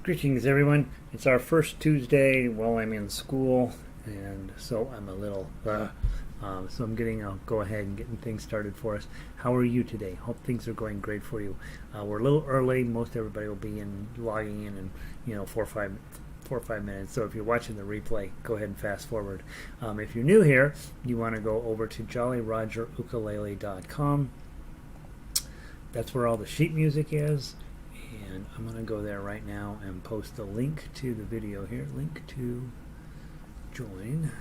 Greetings, everyone. It's our first Tuesday while I'm in school, and so I'm a little, so I'll go ahead and getting things started for us. How are you today? Hope things are going great for you. We're a little early. Most everybody will be logging in 4 or 5 minutes. So if you're watching the replay, go ahead and fast forward. If you're new here, you want to go over to jollyrogerukulele.com. That's where all the sheet music is. And I'm going to go there right now and post a link to the video here. Link to join.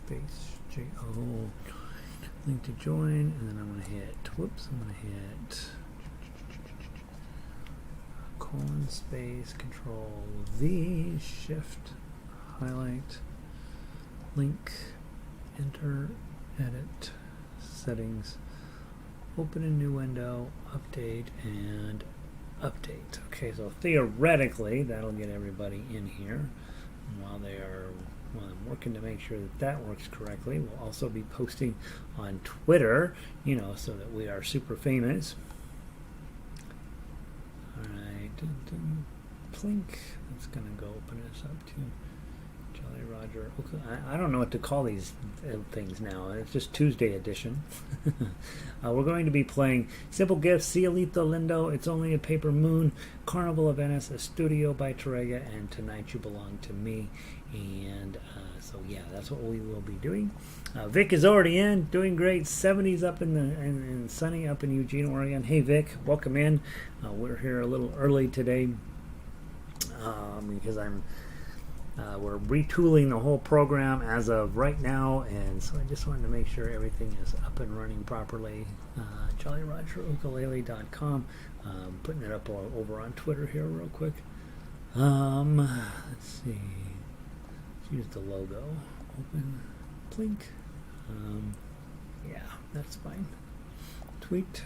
Space J-O. Link to join. And then I'm going to hit, I'm going to hit colon space control V, shift, highlight, link, enter, edit, settings, open a new window, update, and update. Okay, so theoretically that'll get everybody in here. While I'm working to make sure that works correctly, we'll also be posting on Twitter, so that we are super famous. Alright, plink. That's gonna go open us up to Jolly Roger. Okay, I don't know what to call these things now. It's just Tuesday edition. We're going to be playing Simple Gifts, Cielito Lindo, It's Only a Paper Moon, Carnival of Venice, Estudio by Tárrega, and Tonight You Belong to Me. And so yeah, that's what we will be doing. Vic is already in, doing great. 70s up in sunny up in Eugene, Oregon. Hey Vic, welcome in. We're here a little early today because we're retooling the whole program as of right now, and so I just wanted to make sure everything is up and running properly. JollyRogerUkulele.com. Putting it up over on Twitter here real quick. Let's see. Let's use the logo. Open. Plink. Yeah, that's fine. Tweet.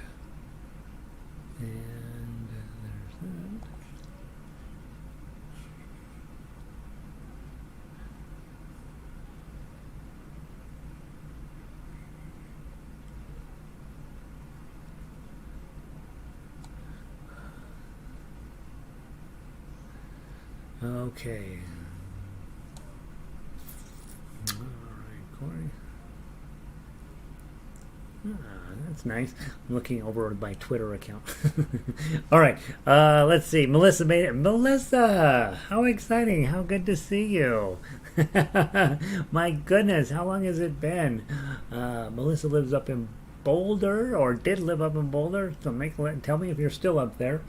And there's that. Okay. All right, Corey. That's nice. I'm looking over at my Twitter account. All right. Let's see. Melissa made it. Melissa, how exciting! How good to see you. My goodness, how long has it been? Melissa lives up in Boulder, or did live up in Boulder, so tell me if you're still up there.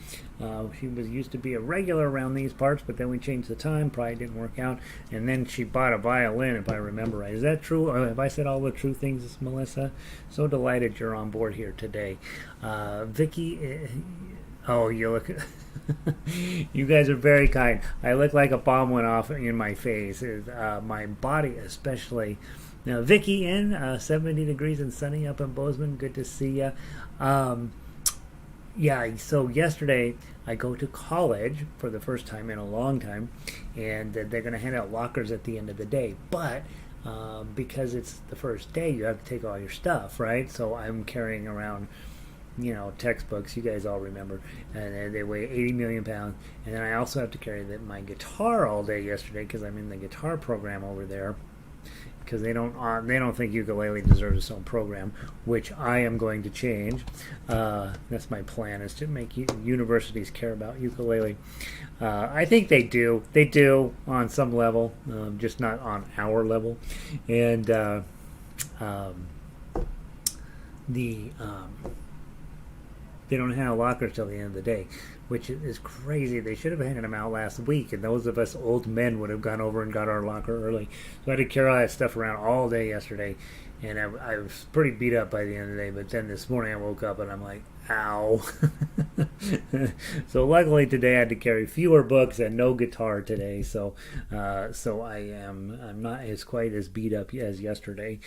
She used to be a regular around these parts, but then we changed the time, probably didn't work out, and then she bought a violin, if I remember right. Is that true? Have I said all the true things, Melissa? So delighted you're on board here today. Vicky, oh, you look... You guys are very kind. I look like a bomb went off in my face. My body especially. Now, Vicky in 70 degrees and sunny up in Bozeman. Good to see you. Yeah, so yesterday I go to college for the first time in a long time, and they're going to hand out lockers at the end of the day. But because it's the first day, you have to take all your stuff, right? So I'm carrying around, textbooks, you guys all remember, and they weigh 80 million pounds. And then I also have to carry my guitar all day yesterday because I'm in the guitar program over there. Because they don't think ukulele deserves its own program, which I am going to change. That's my plan, is to make universities care about ukulele. I think they do. They do on some level, just not on our level. And they don't have lockers till the end of the day, which is crazy. They should have handed them out last week, and those of us old men would have gone over and got our locker early. So I had to carry all that stuff around all day yesterday, and I was pretty beat up by the end of the day. But then this morning I woke up and I'm like, ow. So luckily today I had to carry fewer books and no guitar today, so I'm not quite as beat up as yesterday.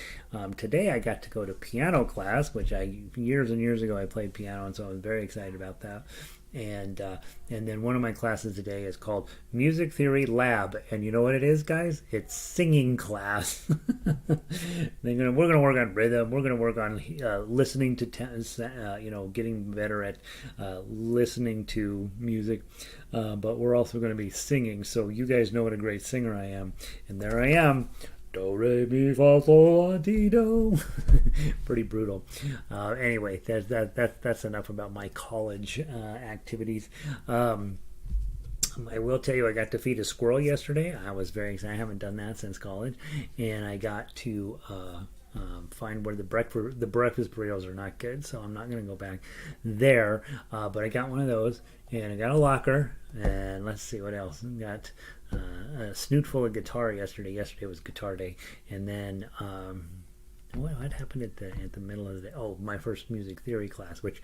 Today I got to go to piano class, which years and years ago I played piano, and so I was very excited about that. and then one of my classes today is called Music Theory Lab, and you know what it is, guys? It's singing class. We're gonna work on rhythm. We're gonna work on listening to getting better at listening to music. But we're also going to be singing, so you guys know what a great singer I am, and there I am. Do, re, mi, fa, sol, la, ti, do. Pretty brutal. Anyway, that's enough about my college activities. I will tell you, I got to feed a squirrel yesterday. I was very excited. I haven't done that since college, and I got to find where the breakfast burritos are not good, so I'm not going to go back there. But I got one of those, and I got a locker, and let's see what else. I got a snoot full of guitar yesterday. Yesterday was guitar day, and then what happened at the middle of the day? Oh, my first music theory class, which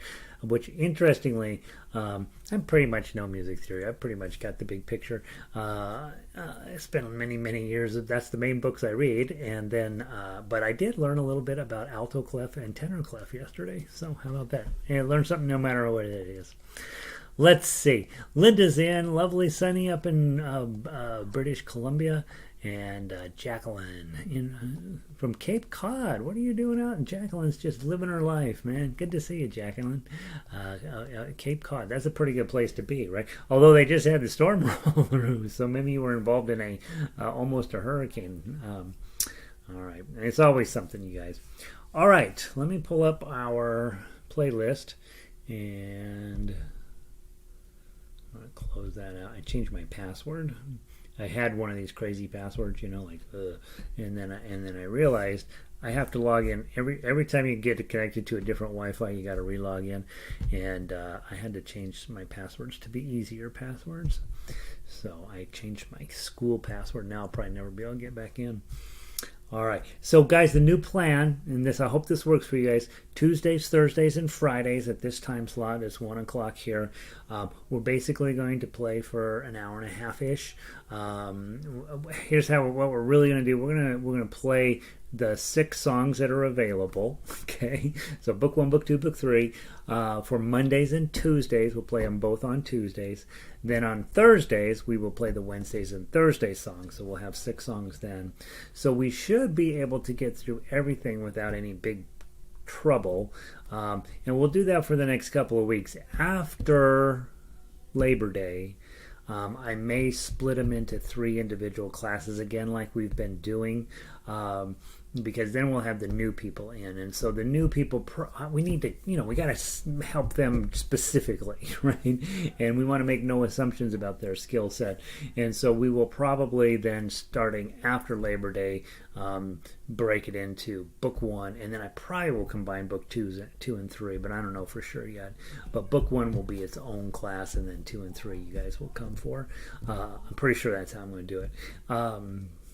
interestingly, I pretty much know music theory. I pretty much got the big picture. I spent many years. That's the main books I read, and then but I did learn a little bit about alto clef and tenor clef yesterday. So how about that? Yeah, learn something no matter what it is. Let's see. Linda's in, lovely sunny up in British Columbia. And Jacqueline from Cape Cod. What are you doing out? And Jacqueline's just living her life, man. Good to see you, Jacqueline. Cape Cod. That's a pretty good place to be, right? Although they just had the storm roll through, so maybe you were involved in almost a hurricane. All right. It's always something, you guys. All right. Let me pull up our playlist and I'm going to close that out. I changed my password. I had one of these crazy passwords, like, and then I realized I have to log in every time you get connected to a different Wi-Fi. You got to re-log in, and I had to change my passwords to be easier passwords. So I changed my school password. Now I'll probably never be able to get back in. All right, so guys, the new plan, and I hope this works for you guys. Tuesdays, Thursdays, and Fridays at this time slot. It's 1 o'clock here. We're basically going to play for an hour and a half ish. Here's what we're really going to do. We're gonna play the 6 songs that are available. Okay, so book 1, book 2, book 3 for Mondays and Tuesdays. We'll play them both on Tuesdays. Then on Thursdays we will play the Wednesdays and Thursday songs. So we'll have 6 songs then. So we should be able to get through everything without any big trouble, and we'll do that for the next couple of weeks after Labor Day. I may split them into 3 individual classes again, like we've been doing, because then we'll have the new people in, and so the new people, we need to, we got to help them specifically, right? And we want to make no assumptions about their skill set, and so we will probably then, starting after Labor Day, break it into book 1, and then I probably will combine book 2 and 3, but I don't know for sure yet. But book 1 will be its own class, and then 2 and 3 you guys will come for. I'm pretty sure that's how I'm going to do it.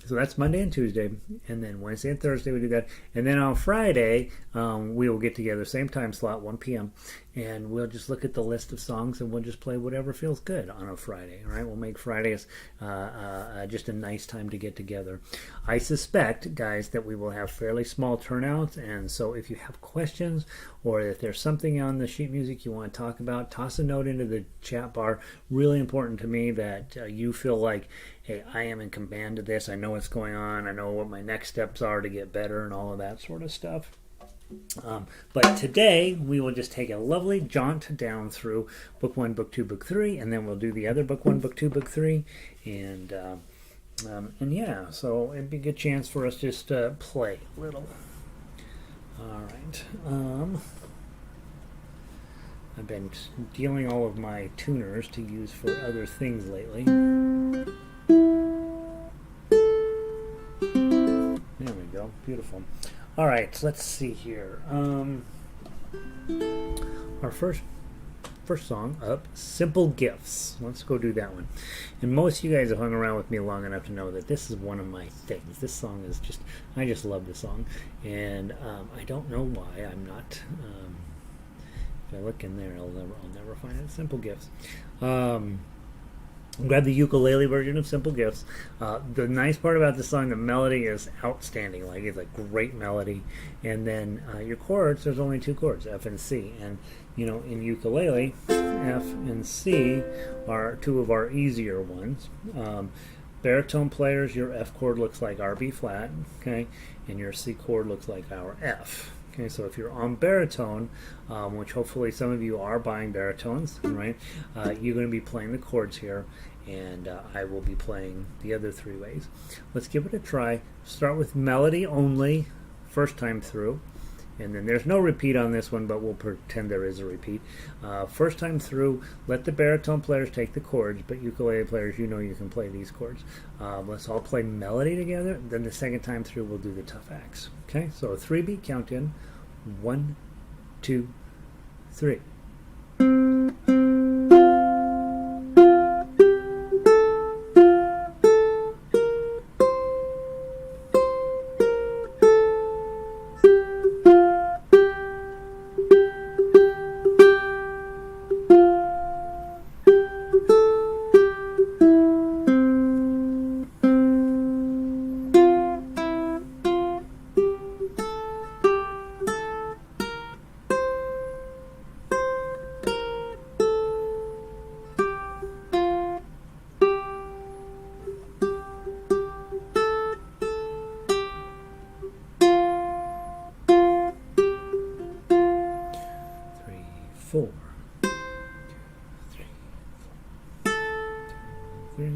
So that's Monday and Tuesday, and then Wednesday and Thursday we do that. And then on Friday, we will get together, same time slot, 1 p.m., and we'll just look at the list of songs, and we'll just play whatever feels good on a Friday, all right? We'll make Fridays just a nice time to get together. I suspect, guys, that we will have fairly small turnouts, and so if you have questions or if there's something on the sheet music you want to talk about, toss a note into the chat bar. Really important to me that you feel like, hey, I am in command of this. I know what's going on. I know what my next steps are to get better and all of that sort of stuff. But today we will just take a lovely jaunt down through book 1, book 2, book 3, and then we'll do the other book 1, book 2, book 3, and yeah, so it'd be a good chance for us just to play a little. All right. I've been dealing all of my tuners to use for other things lately. There we go. Beautiful. All right, let's see here. Our first song up, Simple Gifts. Let's go do that one. And most of you guys have hung around with me long enough to know that this is one of my things. This song is just, I just love this song. And I don't know why I'm not, if I look in there, I'll never find it. Simple Gifts. Grab the ukulele version of Simple Gifts. The nice part about this song, the melody is outstanding. Like, it's a great melody. And then your chords, there's only two chords, F and C. And, you know, in ukulele, F and C are two of our easier ones. Baritone players, your F chord looks like our B flat, okay? And your C chord looks like our F. Okay, so if you're on baritone, which hopefully some of you are buying baritones, right? You're going to be playing the chords here, and I will be playing the other three ways. Let's give it a try. Start with melody only, first time through, and then there's no repeat on this one, but we'll pretend there is a repeat. First time through, let the baritone players take the chords, but ukulele players, you know you can play these chords. Let's all play melody together, then the second time through we'll do the tough acts. Okay, so a 3-beat count in. 1, 2, 3. Four, 2, 3, 4, 2, 3.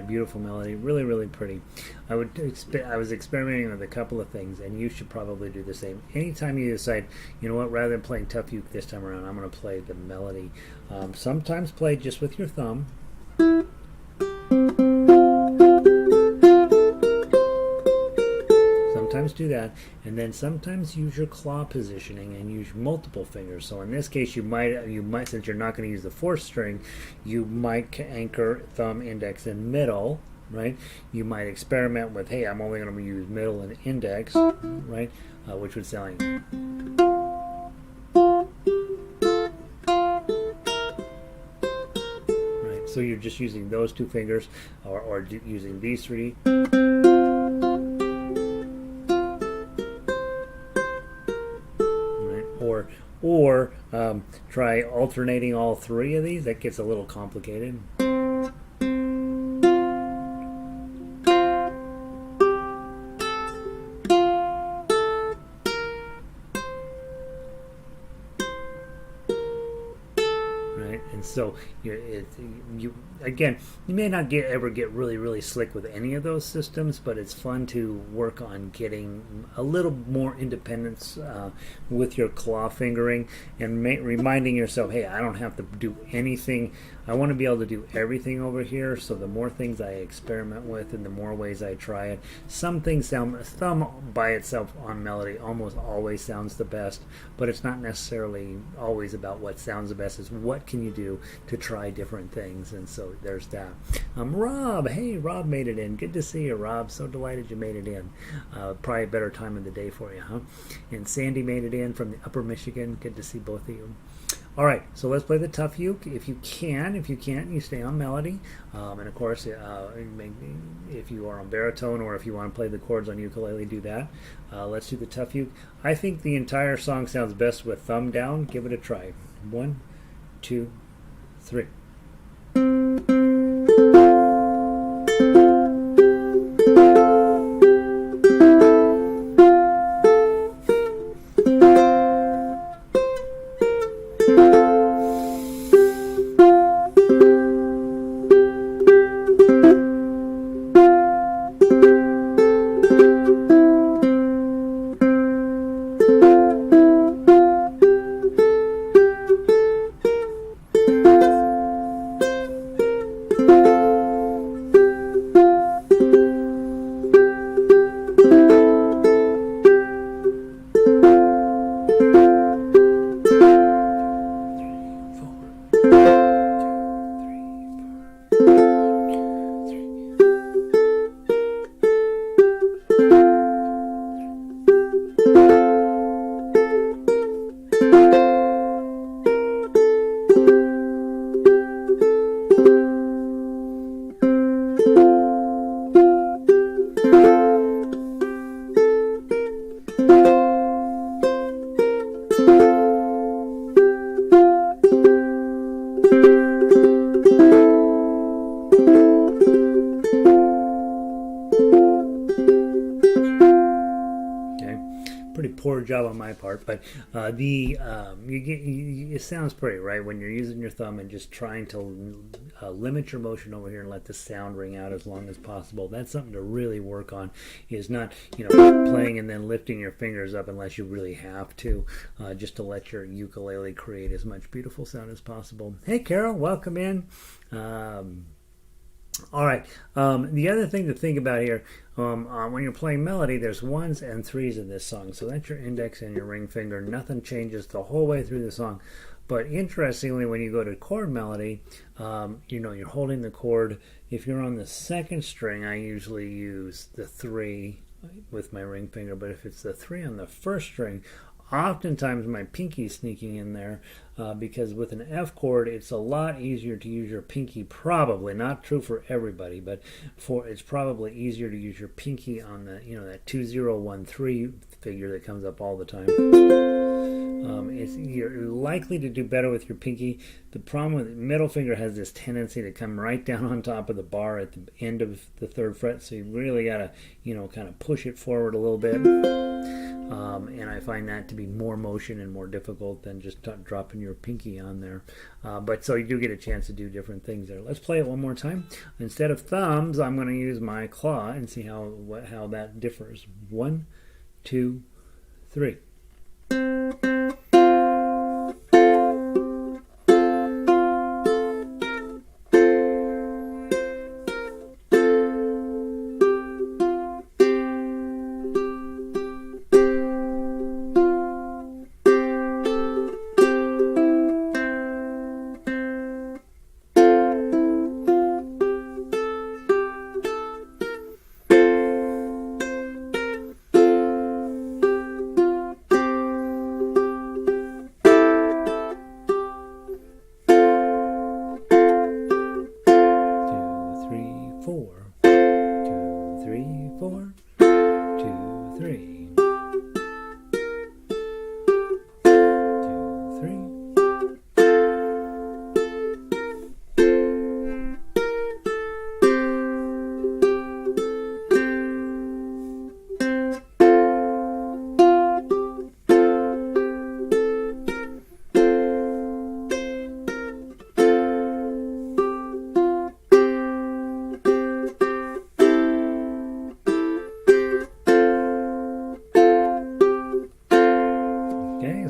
Beautiful melody, really pretty. I was experimenting with a couple of things, and you should probably do the same. Anytime you decide, you know what, rather than playing tough uke this time around, I'm going to play the melody. Sometimes play just with your thumb. Sometimes do that, and then sometimes use your claw positioning and use multiple fingers. So in this case, you might, since you're not going to use the fourth string, you might anchor thumb, index, and middle, right? You might experiment with, hey, I'm only going to use middle and index, right? Which would sound like. Right. So you're just using those two fingers, or using these three. Or try alternating all three of these. That gets a little complicated. Right, and so you again, you may not ever get really slick with any of those systems, but it's fun to work on getting a little more independence with your claw fingering, and reminding yourself, hey, I don't have to do anything. I want to be able to do everything over here. So the more things I experiment with and the more ways I try it, some things sound, thumb by itself on melody almost always sounds the best, but it's not necessarily always about what sounds the best. It's what can you do to try different things. And so there's that. Rob, hey, Rob made it in. Good to see you, Rob. So delighted you made it in. Probably a better time of the day for you, huh? And Sandy made it in from the Upper Michigan. Good to see both of you. All right, so let's play the tough uke. If you can, if you can't, you stay on melody. And of course, if you are on baritone or if you want to play the chords on ukulele, do that. Let's do the tough uke. I think the entire song sounds best with thumb down. Give it a try. 1, 2, 3. poor job on my part, but it sounds pretty, right, when you're using your thumb and just trying to limit your motion over here and let the sound ring out as long as possible. That's something to really work on, is not, playing and then lifting your fingers up unless you really have to, just to let your ukulele create as much beautiful sound as possible. Hey Carol, welcome in. All right. The other thing to think about here, when you're playing melody, there's 1s and 3s in this song. So that's your index and your ring finger. Nothing changes the whole way through the song. But interestingly, when you go to chord melody, you're holding the chord. If you're on the 2nd string, I usually use the 3 with my ring finger. But if it's the 3 on the 1st string, oftentimes my pinky's sneaking in there, because with an F chord it's a lot easier to use your pinky, probably not true for everybody, but it's probably easier to use your pinky on the that 2013 figure that comes up all the time. You're likely to do better with your pinky. The problem with middle finger has this tendency to come right down on top of the bar at the end of the 3rd fret, so you really gotta kind of push it forward a little bit. And I find that to be more motion and more difficult than just dropping your pinky on there. But so you do get a chance to do different things there. Let's play it one more time. Instead of thumbs, I'm going to use my claw and see how that differs. 1, 2, 3.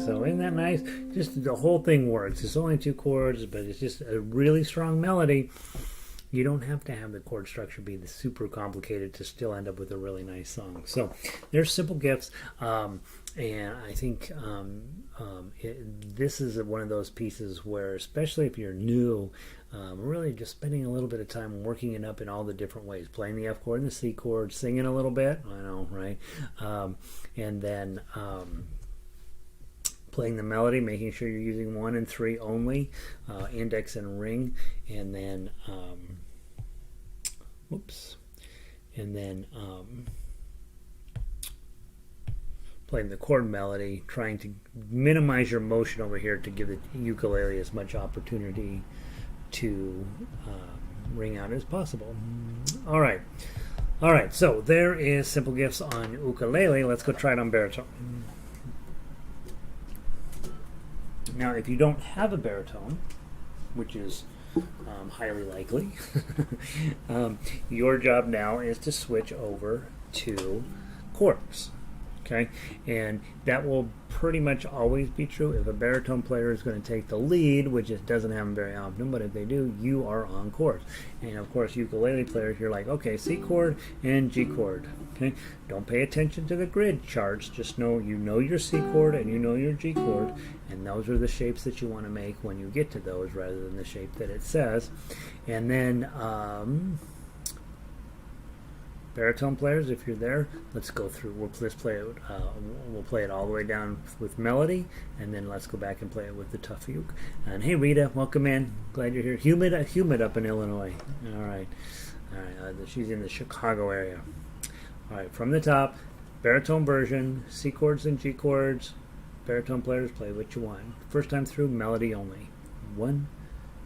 So isn't that nice? Just the whole thing works. It's only 2 chords, but it's just a really strong melody. You don't have to have the chord structure be super complicated to still end up with a really nice song. So there's simple gifts, and I think this is one of those pieces where, especially if you're new, really just spending a little bit of time working it up in all the different ways, playing the F chord and the C chord, singing a little bit, I know, right? And then playing the melody, making sure you're using 1 and 3 only, index and ring, and then playing the chord melody, trying to minimize your motion over here to give the ukulele as much opportunity to ring out as possible. All right, so there is simple gifts on ukulele. Let's go try it on baritone. Now, if you don't have a baritone, which is highly likely, your job now is to switch over to chords. Okay, and that will pretty much always be true. If a baritone player is going to take the lead, which it doesn't happen very often, but if they do, you are on chords. And of course, ukulele players, you're like, okay, C chord and G chord. Okay, don't pay attention to the grid charts. Just know you know your C chord and you know your G chord, and those are the shapes that you want to make when you get to those, rather than the shape that it says. And then baritone players, if you're there, let's go through. Let's play it. We'll play it all the way down with melody, and then let's go back and play it with the tough uke. And hey, Rita, welcome in. Glad you're here. Humid up in Illinois. All right. She's in the Chicago area. All right, from the top, baritone version, C chords and G chords. Baritone players, play what you want. First time through, melody only. 1,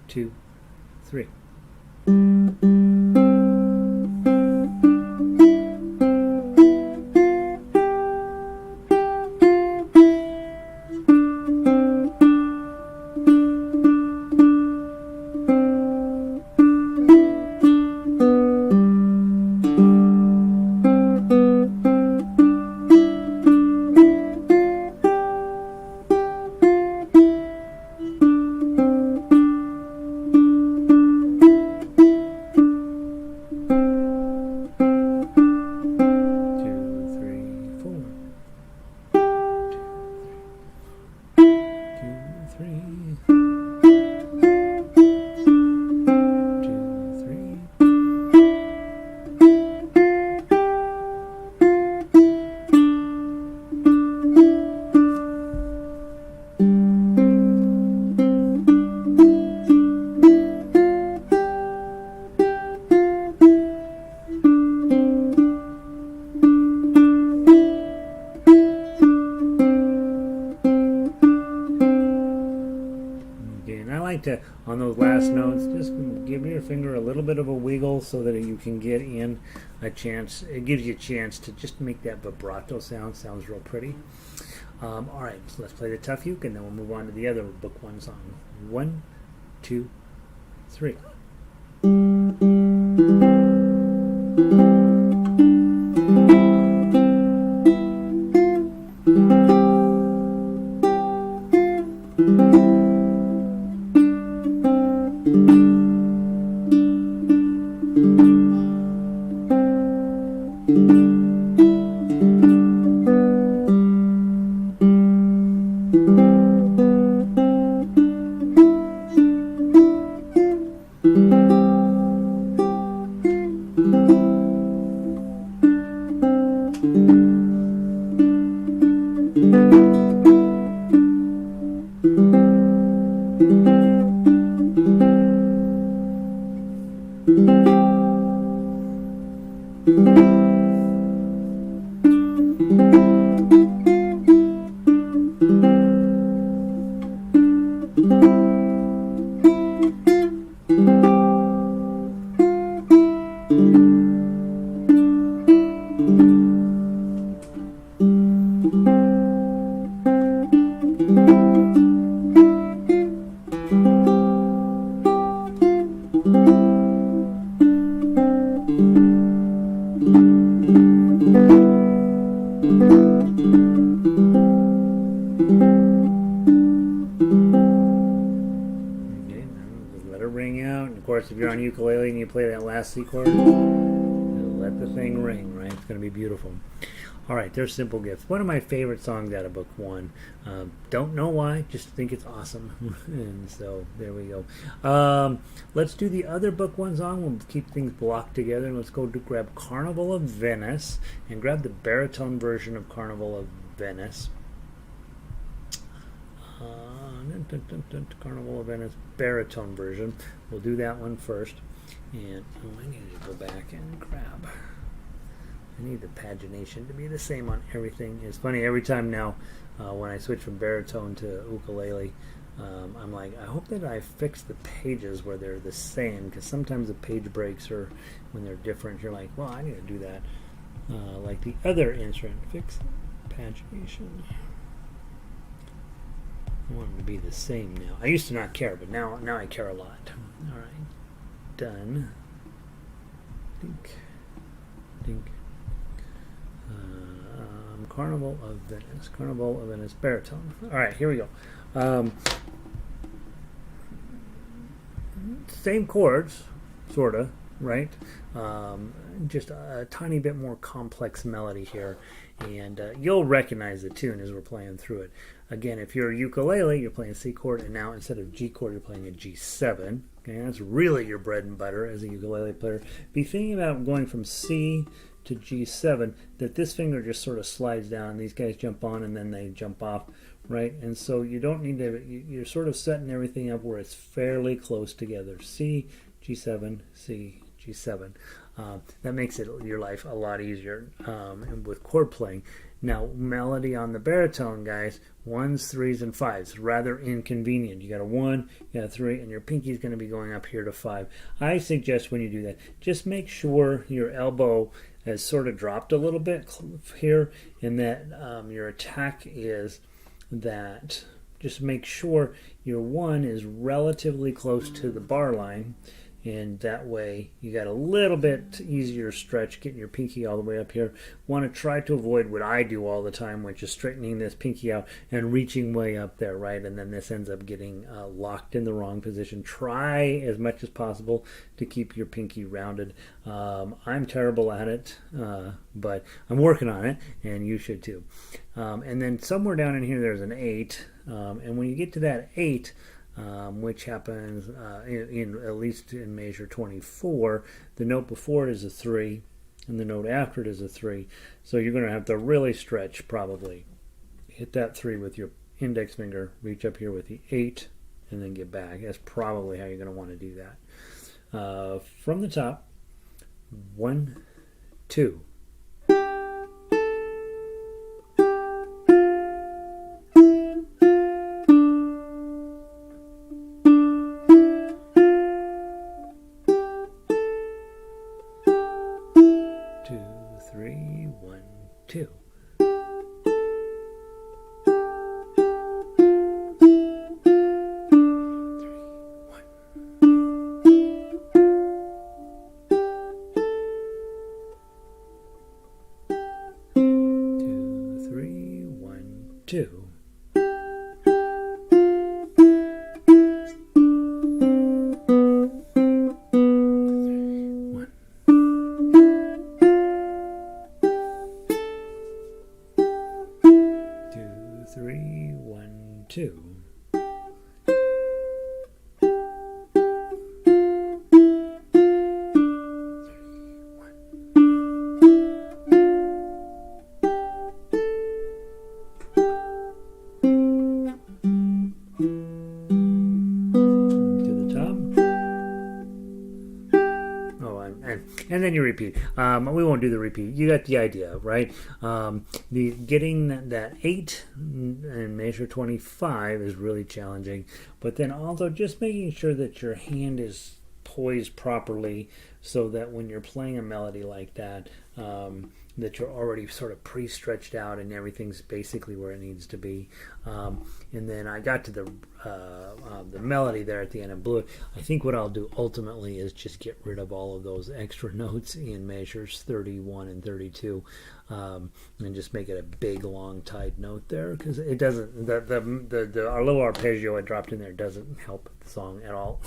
2, 3. like to, on those last notes, just give your finger a little bit of a wiggle so that you can get in a chance. It gives you a chance to just make that vibrato sound. Sounds real pretty. All right, so let's play the tough uke, and then we'll move on to the other book one song. 1, 2, 3. If you're on ukulele and you play that last C chord, let the thing ring, right? It's going to be beautiful. All right, there's Simple Gifts. One of my favorite songs out of book one. Don't know why, just think it's awesome. And so there we go. Let's do the other book one song. We'll keep things blocked together. And let's go to grab Carnival of Venice and grab the baritone version of Carnival of Venice. Carnival of Venice baritone version. We'll do that one first. And I need to go back and grab. I need the pagination to be the same on everything. It's funny, every time now when I switch from baritone to ukulele, I'm like, I hope that I fix the pages where they're the same, because sometimes the page breaks, or when they're different, you're like, well, I need to do that. Like the other instrument, fix pagination. I want them to be the same now. I used to not care, but now I care a lot. All right, done. Dink, dink. Carnival of Venice. Carnival of Venice baritone. All right, here we go. Same chords, sorta, right? Just a tiny bit more complex melody here, and you'll recognize the tune as we're playing through it. Again, if you're a ukulele, you're playing C chord, and now instead of G chord, you're playing a G7. Okay, that's really your bread and butter as a ukulele player. Be thinking about going from C to G7, that this finger just sort of slides down. These guys jump on and then they jump off, right? And so you don't need to, you're sort of setting everything up where it's fairly close together. C, G7, C, G7. That makes it your life a lot easier with chord playing. Now, melody on the baritone, guys, 1s, 3s, and 5s. Rather inconvenient. You got a 1, you got a 3, and your pinky's going to be going up here to 5. I suggest when you do that, just make sure your elbow has sort of dropped a little bit here, and that your attack is that. Just make sure your 1 is relatively close to the bar line, and that way you got a little bit easier stretch getting your pinky all the way up here. Want to try to avoid what I do all the time, which is straightening this pinky out and reaching way up there, right? And then this ends up getting locked in the wrong position. Try as much as possible to keep your pinky rounded. I'm terrible at it, but I'm working on it, and you should too. And then somewhere down in here there's an 8, and when you get to that 8, which happens in at least in measure 24, the note before it is a 3, and the note after it is a 3. So you're going to have to really stretch, probably. Hit that 3 with your index finger, reach up here with the 8, and then get back. That's probably how you're going to want to do that. From the top, 1, 2. 3, 1, 2. And then you repeat. We won't do the repeat. You got the idea, right? The getting that 8 and measure 25 is really challenging. But then also just making sure that your hand is poised properly so that when you're playing a melody like that, that you're already sort of pre-stretched out and everything's basically where it needs to be. And then I got to the melody there at the end of blue. I think what I'll do ultimately is just get rid of all of those extra notes in measures 31 and 32, and just make it a big long tied note there, because it doesn't, our little arpeggio I dropped in there doesn't help the song at all.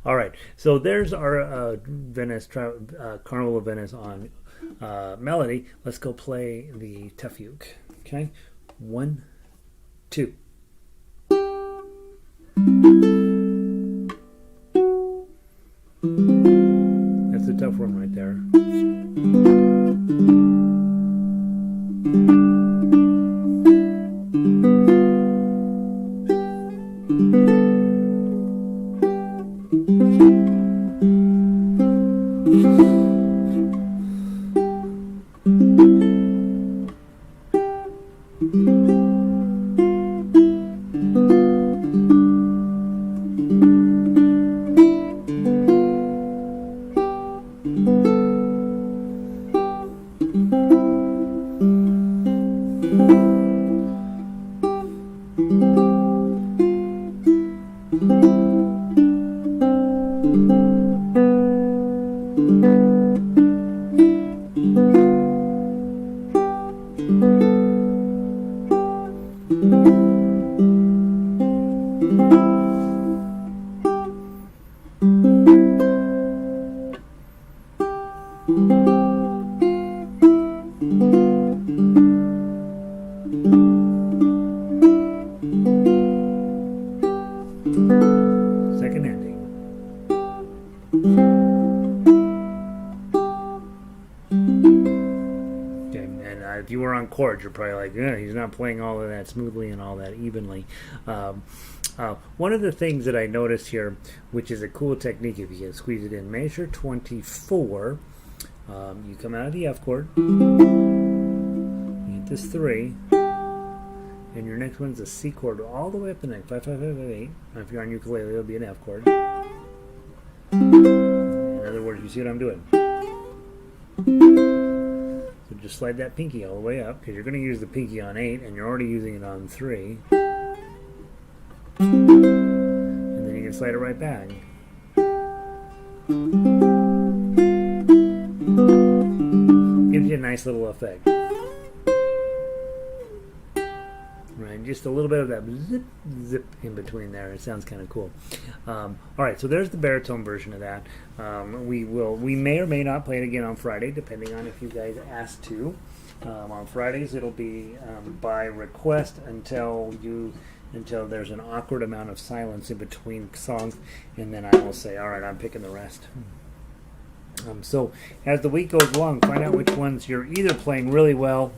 All right, so there's our Carnival of Venice on melody. Let's go play the tough uke. Okay, 1, 2. That's a tough one right there. Second ending. Okay, and if you were on chords, you're probably like, yeah, he's not playing all of that smoothly and all that evenly. One of the things that I noticed here, which is a cool technique if you can squeeze it in, measure 24, you come out of the F chord, you hit this 3, and your next one's a C chord all the way up the neck, 5, 5, 5, 5, 8. Now if you're on ukulele, it'll be an F chord. In other words, you see what I'm doing. So just slide that pinky all the way up, because you're going to use the pinky on 8, and you're already using it on 3. And then you can slide it right back. Gives you a nice little effect. Right, just a little bit of that zip, zip in between there. It sounds kind of cool. All right, so there's the baritone version of that. We may or may not play it again on Friday, depending on if you guys ask to. On Fridays, it'll be by request until there's an awkward amount of silence in between songs, and then I will say, all right, I'm picking the rest. So as the week goes along, find out which ones you're either playing really well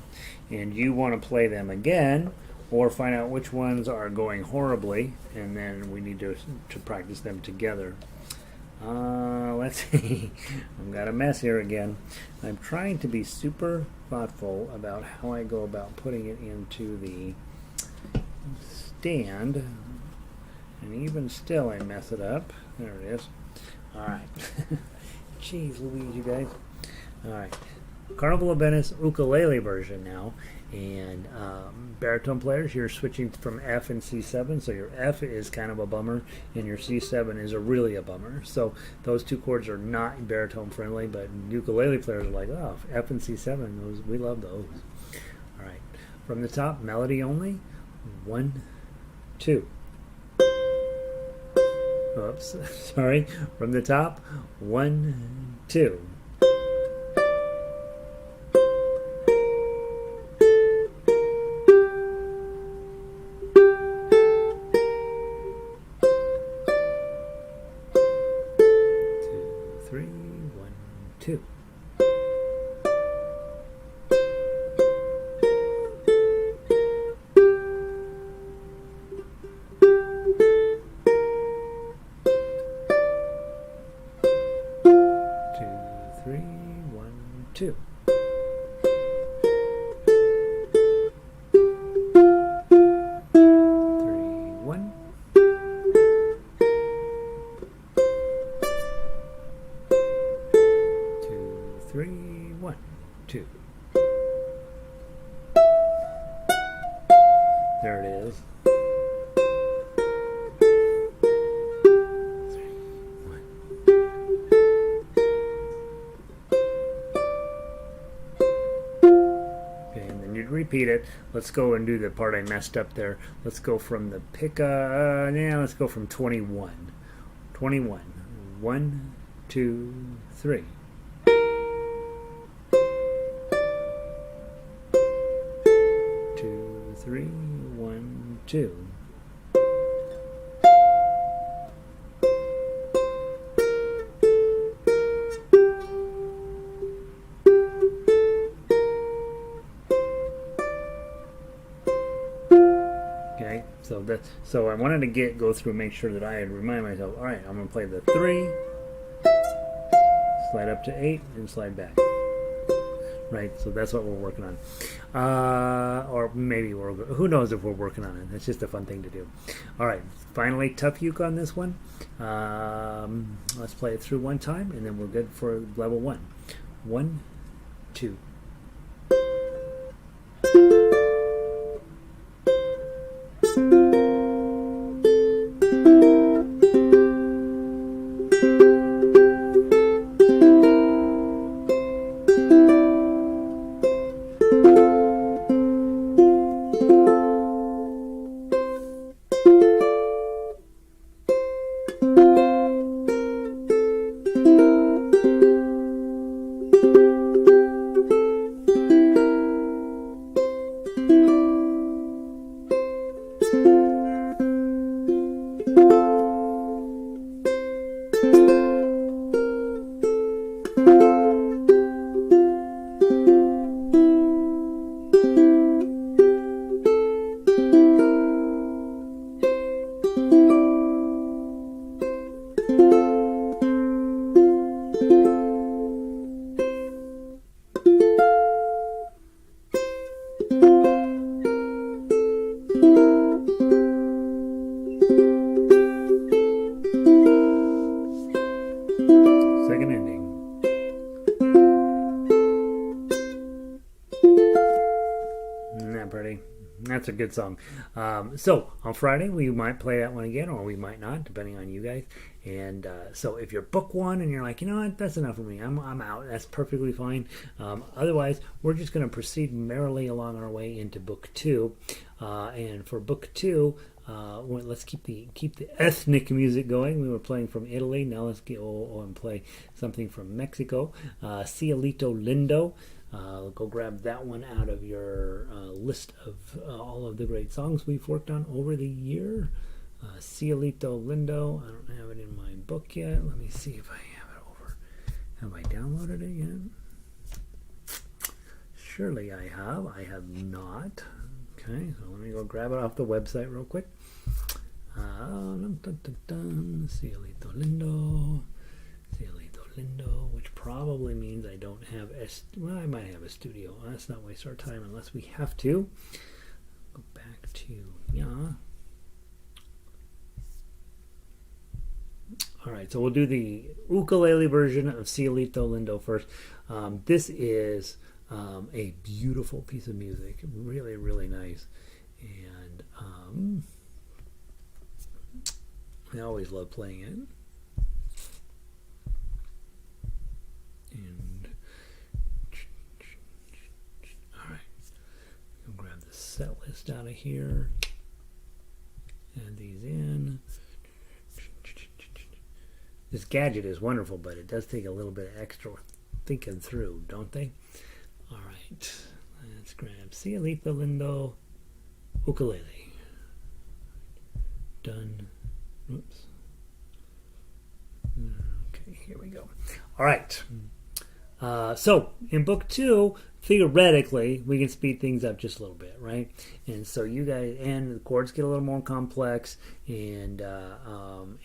and you want to play them again, or find out which ones are going horribly, and then we need to practice them together. Let's see. I've got a mess here again. I'm trying to be super thoughtful about how I go about putting it into the stand, and even still I mess it up. There it is. Alright. Jeez Louise, you guys. Alright. Carnival of Venice ukulele version now. And baritone players, you're switching from F and C7, so your F is kind of a bummer, and your C7 is really a bummer. So those two chords are not baritone friendly, but ukulele players are like, oh, F and C7, we love those. All right, from the top, melody only, 1, 2. Oops, sorry. From the top, 1, 2. 2. 2. 3, 1, 2. There it is. 3, 1. Okay, and then you'd repeat it. Let's go and do the part I messed up there. Let's go from the pick. Let's go from 21. 21. 1, 2, 3. 3, 1, 2. Okay, so I wanted to go through and make sure that I had remind myself, all right, I'm going to play the 3, slide up to 8, and slide back. Right, so that's what we're working on. Or maybe who knows if we're working on it. It's just a fun thing to do. All right, finally, tough uke on this one. Let's play it through one time, and then we're good for level 1. 1, 2. That's a good song. So on Friday we might play that one again, or we might not, depending on you guys. And so if you're book 1 and you're like, you know what, that's enough for me, I'm out, that's perfectly fine. Otherwise, we're just going to proceed merrily along our way into book 2. And for book 2, let's keep the ethnic music going. We were playing from Italy. Now let's go and play something from Mexico. Cielito Lindo. Go grab that one out of your list of all of the great songs we've worked on over the year. Cielito Lindo. I don't have it in my book yet. Let me see if I have it over. Have I downloaded it yet? Surely I have. I have not. Okay, so let me go grab it off the website real quick. Cielito Lindo. Cielito Lindo, which probably means I don't have well, I might have Estudio. Let's not waste our time unless we have to. Go back to Alright, so we'll do the ukulele version of Cielito Lindo first. This is a beautiful piece of music. Really, really nice. And I always love playing it. And alright, I'll grab the set list out of here, add these in. This gadget is wonderful, but it does take a little bit of extra thinking through, don't they? Alright, let's grab Cielito Lindo Ukulele. Done. Oops. Okay, here we go. Alright. So in book two, theoretically, we can speed things up just a little bit, right? And so you guys, and the chords get a little more complex, and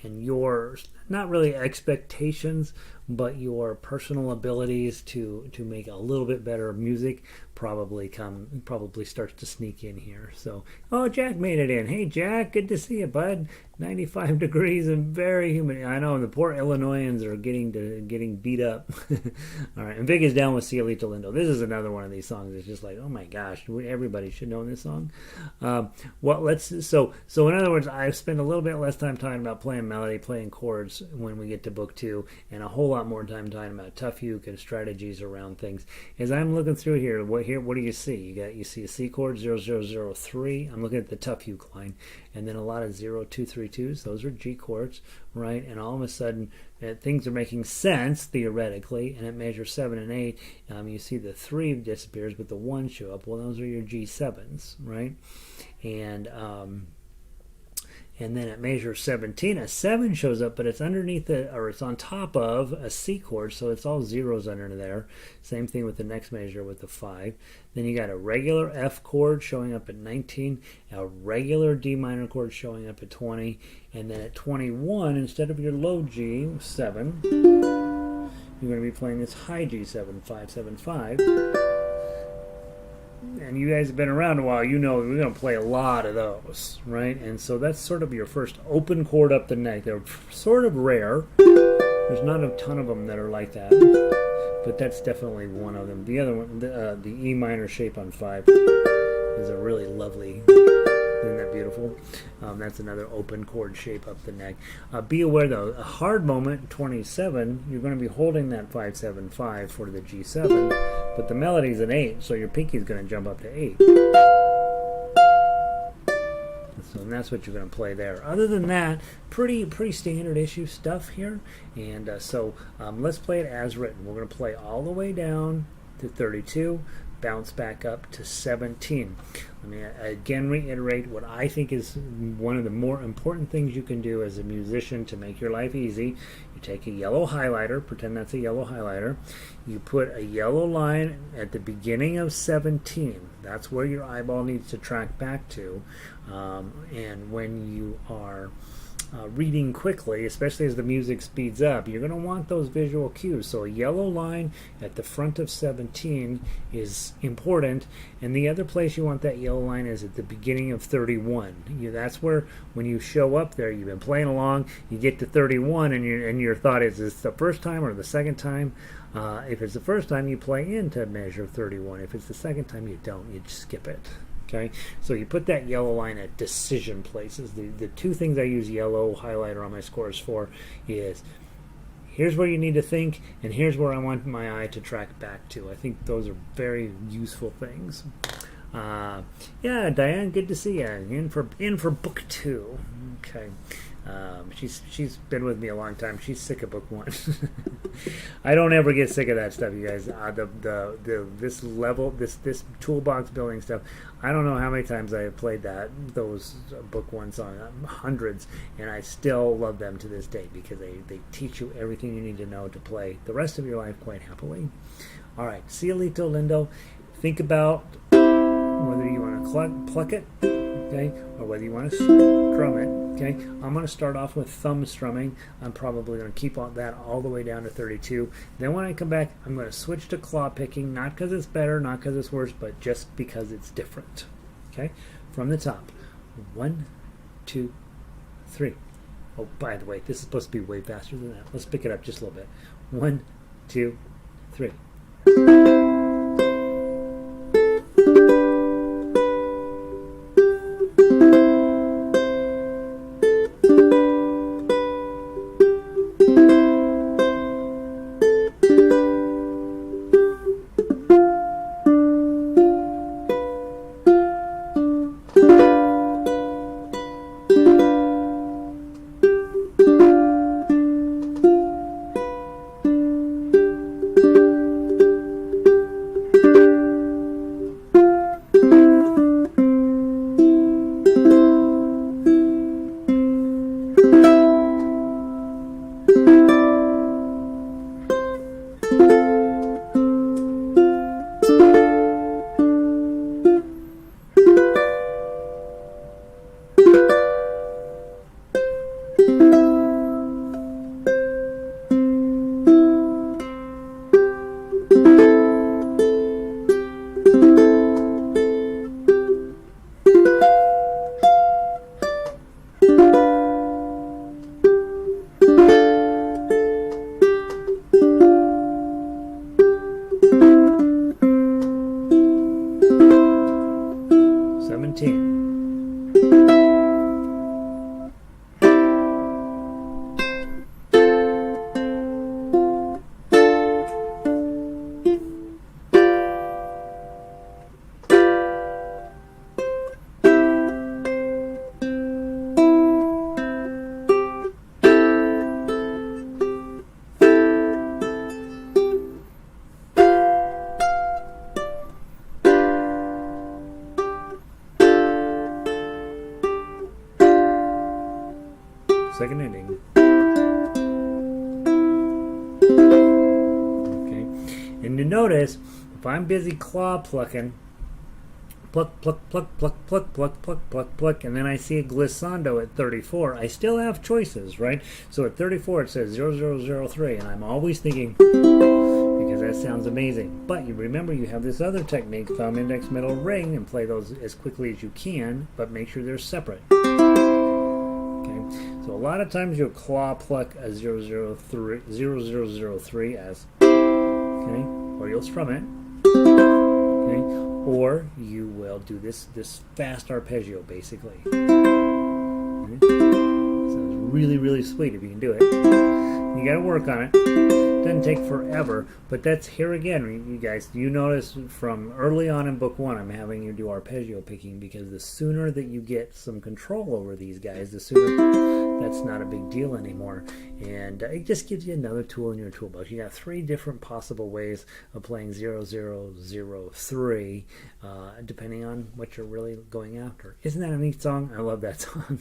your not really expectations, but your personal abilities to make a little bit better music probably starts to sneak in here. So, oh, Jack made it in. Hey, Jack, good to see you, bud. 95 degrees and very humid. I know the poor Illinoisans are getting beat up. All right, and Vic is down with Cielito Lindo. This is another one of these songs. It's just like, oh my gosh, everybody should know this song. So in other words, I've spent a little bit less time talking about playing melody, playing chords when we get to book two, and a whole lot more time talking about tough uke and strategies around things. As I'm looking through here, what do you see? You see a C chord 0003. I'm looking at the tough uke line, and then a lot of 0232s. Those are G chords, right? And all of a sudden, things are making sense theoretically, and at measure 7 and 8, you see the 3 disappears, but the 1 show up. Well, those are your G7s, right? And then at measure 17, a 7 shows up, but it's underneath it's on top of a C chord, so it's all zeros under there. Same thing with the next measure with the 5. Then you got a regular F chord showing up at 19, a regular D minor chord showing up at 20, and then at 21, instead of your low G7, you're going to be playing this high G7, 575. And you guys have been around a while, you know we're going to play a lot of those, right? And so that's sort of your first open chord up the neck. They're sort of rare. There's not a ton of them that are like that, but that's definitely one of them. The other one, the E minor shape on 5, is a really lovely. Isn't that beautiful? That's another open chord shape up the neck. Be aware though, a hard moment, 27, you're going to be holding that 575 for the G7, but the melody's an 8, so your pinky is going to jump up to 8. So that's what you're going to play there. Other than that, pretty standard issue stuff here. And let's play it as written. We're going to play all the way down to 32. Bounce back up to 17. Let me again reiterate what I think is one of the more important things you can do as a musician to make your life easy. You take a yellow highlighter, pretend that's a yellow highlighter. You put a yellow line at the beginning of 17. That's where your eyeball needs to track back to. And when you are reading quickly, especially as the music speeds up, you're going to want those visual cues. So a yellow line at the front of 17 is important, and the other place you want that yellow line is at the beginning of 31. That's where, when you show up there, you've been playing along, you get to 31, and your thought is this the first time or the second time? If it's the first time, you play into measure 31. If it's the second time, you don't. You just skip it. Okay, so you put that yellow line at decision places. The two things I use yellow highlighter on my scores for is here's where you need to think, and here's where I want my eye to track back to. I think those are very useful things. Yeah, Diane, good to see you. In for book 2. Okay. She's been with me a long time. She's sick of book 1. I don't ever get sick of that stuff, you guys. This toolbox building stuff. I don't know how many times I have played those book 1 songs, hundreds, and I still love them to this day because they teach you everything you need to know to play the rest of your life quite happily. All right, Cielito Lindo. Think about whether you want to pluck it, okay, or whether you want to strum it. Okay, I'm going to start off with thumb strumming. I'm probably going to keep that all the way down to 32. Then when I come back, I'm going to switch to claw picking, not because it's better, not because it's worse, but just because it's different. Okay, from the top. 1, 2, 3. Oh, by the way, this is supposed to be way faster than that. Let's pick it up just a little bit. 1, 2, 3. second ending. Okay, and you notice if I'm busy claw plucking, pluck, pluck, pluck, pluck, pluck, pluck, pluck, pluck, pluck, and then I see a glissando at 34, I still have choices, right? So at 34 it says 0003, and I'm always thinking, because that sounds amazing. But you remember you have this other technique, thumb, index, middle, ring, and play those as quickly as you can, but make sure they're separate. Okay, so a lot of times you'll claw pluck a 0003 as, okay, or you'll strum it, okay, or you will do this fast arpeggio basically. Okay? Sounds really, really sweet if you can do it. You got to work on it. Doesn't take forever, but that's here again, you guys. You notice from early on in book 1, I'm having you do arpeggio picking because the sooner that you get some control over these guys, the sooner that's not a big deal anymore. And it just gives you another tool in your toolbox. You got 3 different possible ways of playing 0003, depending on what you're really going after. Isn't that a neat song? I love that song.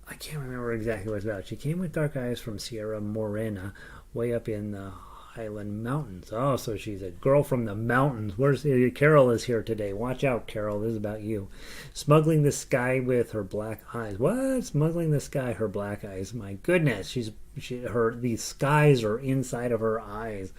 I can't remember exactly what it's about. She came with dark eyes from Sierra Morena, way up in the Highland Mountains. Oh, so she's a girl from the mountains. Carol is here today. Watch out, Carol. This is about you. Smuggling the sky with her black eyes. What? Smuggling the sky, her black eyes. My goodness, these skies are inside of her eyes.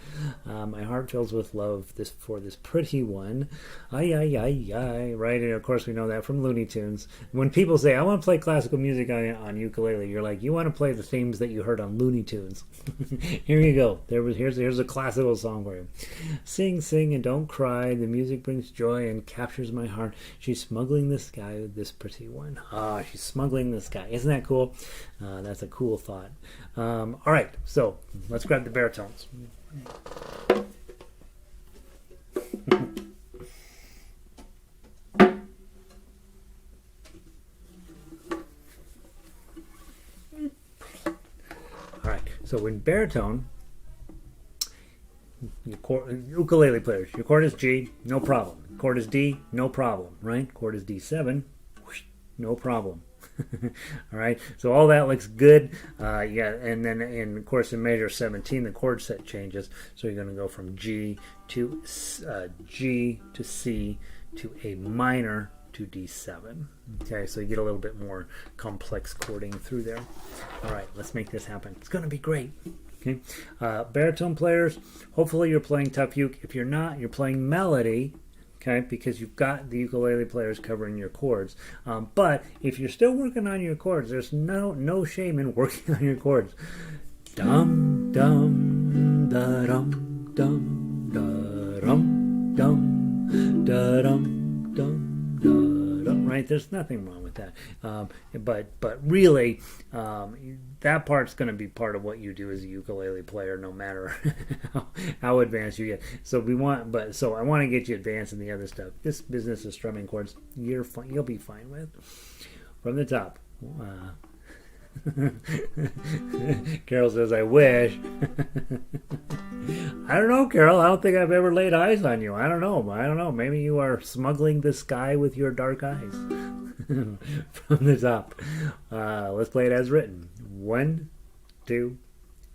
My heart fills with love for this pretty one. Ay, ay, ay, ay. Right? And of course we know that from Looney Tunes. When people say, I want to play classical music on ukulele, you're like, you want to play the themes that you heard on Looney Tunes. Here you go. Here's a classical song for you. Sing, sing, and don't cry. The music brings joy and captures my heart. She's smuggling the sky with this pretty one. Ah, she's smuggling the sky. Isn't that cool? That's a cool thought. All right, so let's grab the baritones. All right, so in baritone, ukulele players, your chord is G, no problem. Chord is D, no problem, right? Chord is D7, whoosh, no problem. All right, so all that looks good. Yeah, and then of course in measure 17 the chord set changes, so you're going to go from G to C to A minor to D7. Okay, so you get a little bit more complex chording through there. All right, let's make this happen. It's going to be great. Okay, baritone players, hopefully you're playing tough uke. If you're not, you're playing melody. Okay, because you've got the ukulele players covering your chords. But if you're still working on your chords, there's no shame in working on your chords. Dum dum da dum dum da dum dum da dum dum da dum. Right? There's nothing wrong with that. But really, that part's going to be part of what you do as a ukulele player, no matter how advanced you get. So I want to get you advanced in the other stuff. This business of strumming chords, you'll be fine with. From the top. Carol says, I wish. I don't know, Carol. I don't think I've ever laid eyes on you. I don't know. Maybe you are smuggling the sky with your dark eyes. From the top. Let's play it as written. 1, 2,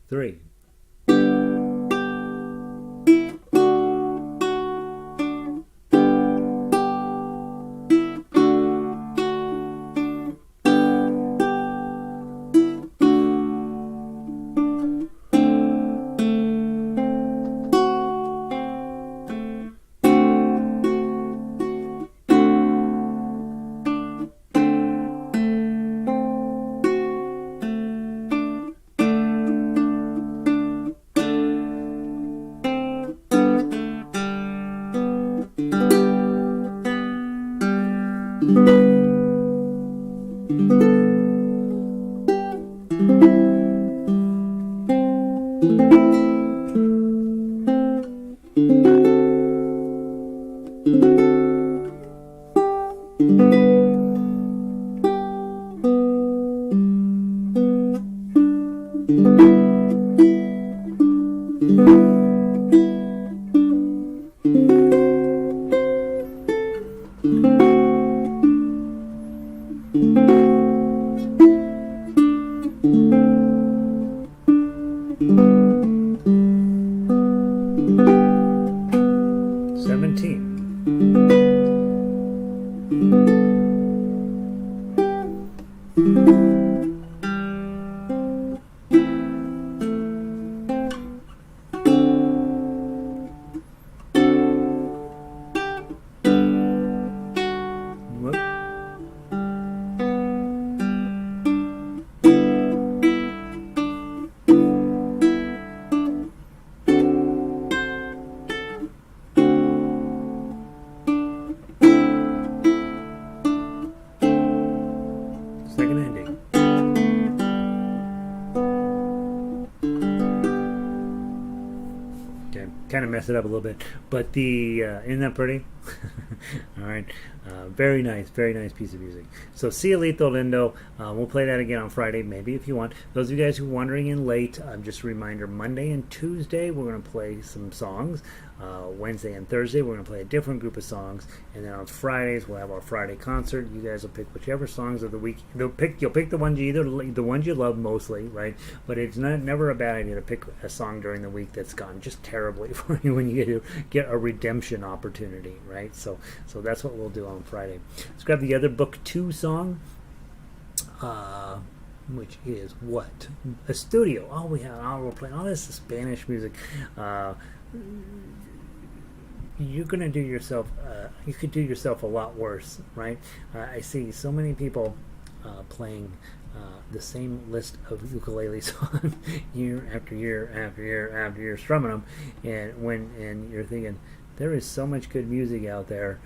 3. mess it up a little bit. But the isn't that pretty? All right. Very nice piece of music. So Cielito Lindo, we'll play that again on Friday, maybe if you want. Those of you guys who are wandering in late, just a reminder, Monday and Tuesday we're going to play some songs. Wednesday and Thursday we're going to play a different group of songs, and then on Fridays we'll have our Friday concert. You guys will pick whichever songs of the week. You'll pick the ones the ones you love mostly, right? But it's never a bad idea to pick a song during the week that's gone just terribly for you when you get a redemption opportunity, right? So that's what we'll do on Friday. Let's grab the other book 2 song, which is what? Estudio. Oh, we're playing all this Spanish music. You're gonna do yourself. You could do yourself a lot worse, right? I see so many people playing the same list of ukuleles on year after year after year after year, strumming them, and you're thinking, there is so much good music out there.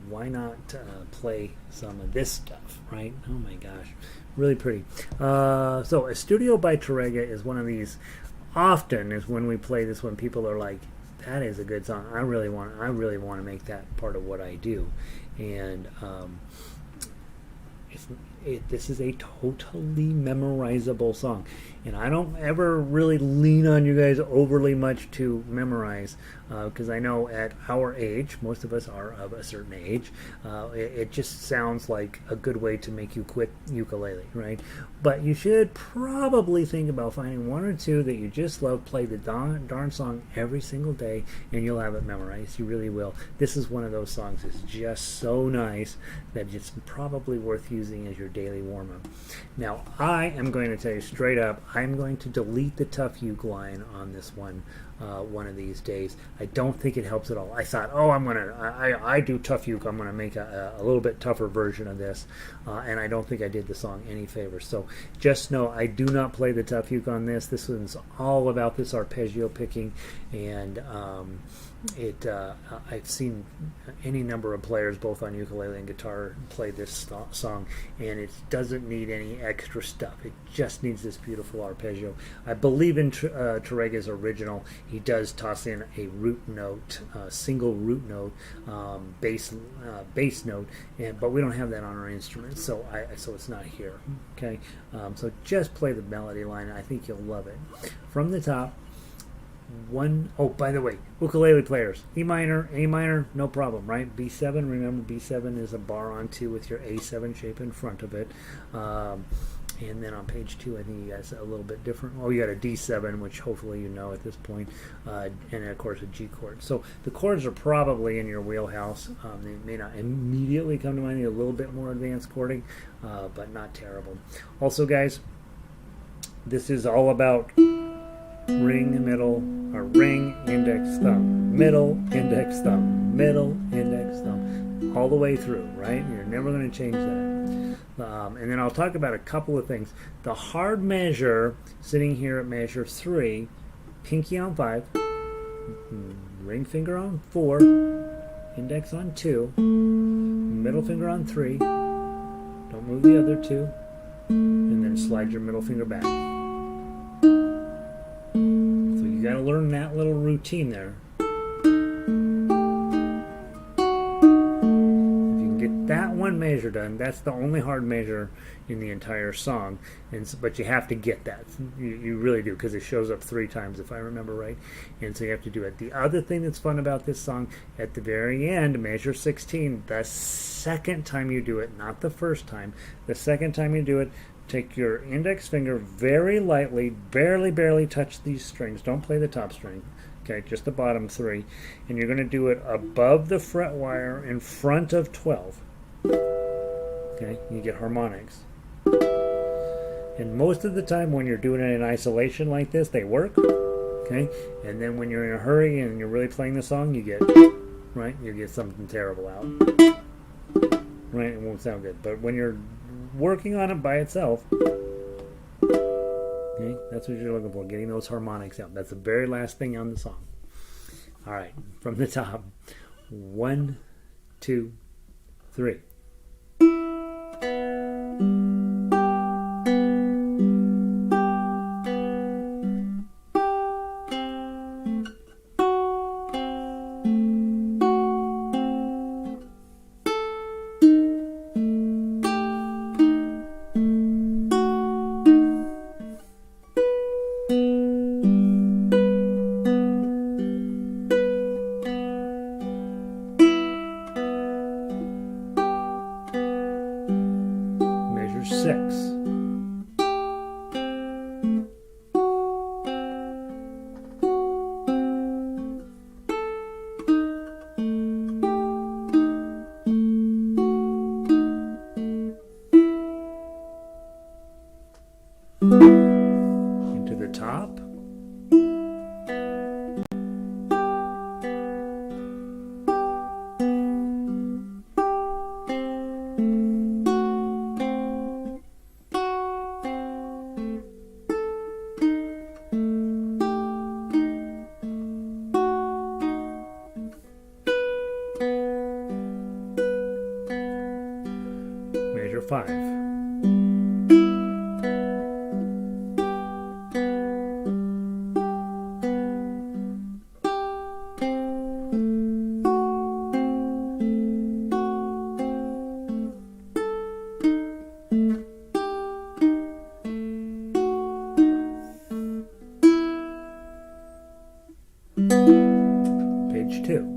Why not play some of this stuff, right? Oh my gosh, really pretty. So Estudio by Tárrega is one of these. Often is when we play this, when people are like, that is a good song. I really want to make that part of what I do. And this is a totally memorizable song, and I don't ever really lean on you guys overly much to memorize, because I know at our age, most of us are of a certain age, it just sounds like a good way to make you quit ukulele, right? But you should probably think about finding one or two that you just love, play the darn song every single day, and you'll have it memorized. You really will. This is one of those songs that's just so nice that it's probably worth using as your daily warm-up. Now, I am going to tell you straight up, I'm going to delete the tough uke line on this one of these days. I don't think it helps at all. I thought, oh, I do tough uke, I'm going to make a little bit tougher version of this, and I don't think I did the song any favor. So just know I do not play the tough uke on this. This one's all about this arpeggio picking, and I've seen any number of players, both on ukulele and guitar, play this song, and it doesn't need any extra stuff. It just needs this beautiful arpeggio. I believe in Tárrega's original, he does toss in a root note, single root note, bass note, but we don't have that on our instrument, so it's not here. Okay, so just play the melody line. I think you'll love it. From the top. Oh, by the way, ukulele players, E minor, A minor, no problem, right? B7, remember B7 is a bar on 2 with your A7 shape in front of it. And then on page 2, I think you guys a little bit different. Oh, you got a D7, which hopefully you know at this point, and of course a G chord. So the chords are probably in your wheelhouse. They may not immediately come to mind. Need a little bit more advanced chording, but not terrible. Also, guys, this is all about ring, middle, or ring, index, thumb, middle, index, thumb, middle, index, thumb, all the way through, right? You're never going to change that. And then I'll talk about a couple of things. The hard measure, sitting here at measure 3, pinky on 5, ring finger on 4, index on 2, middle finger on 3, don't move the other 2, and then slide your middle finger back. You got to learn that little routine there. If you can get that one measure done, that's the only hard measure in the entire song. But you have to get that. You really do, because it shows up 3 times, if I remember right. And so you have to do it. The other thing that's fun about this song, at the very end, measure 16, the second time you do it, not the first time, the second time you do it, take your index finger very lightly, barely touch these strings. Don't play the top string, okay, just the bottom 3. And you're going to do it above the fret wire in front of 12. Okay, you get harmonics. And most of the time when you're doing it in isolation like this, they work. Okay, and then when you're in a hurry and you're really playing the song, you get, right, you get something terrible out. Right, it won't sound good. But when you're working on it by itself, okay, that's what you're looking for, getting those harmonics out. That's the very last thing on the song. All right, from the top, 1, 2, 3. 6. Into the top. Major 5. Page 2.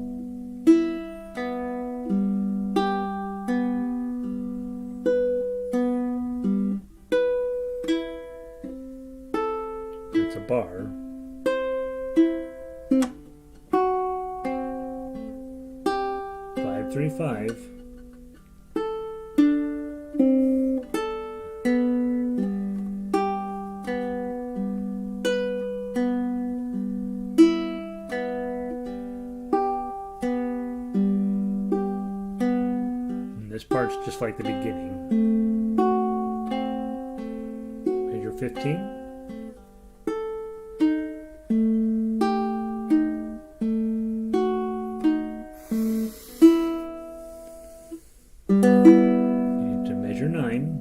It's a bar. Five, 3, 5. This part's just like the beginning. Major 15. Into major 9.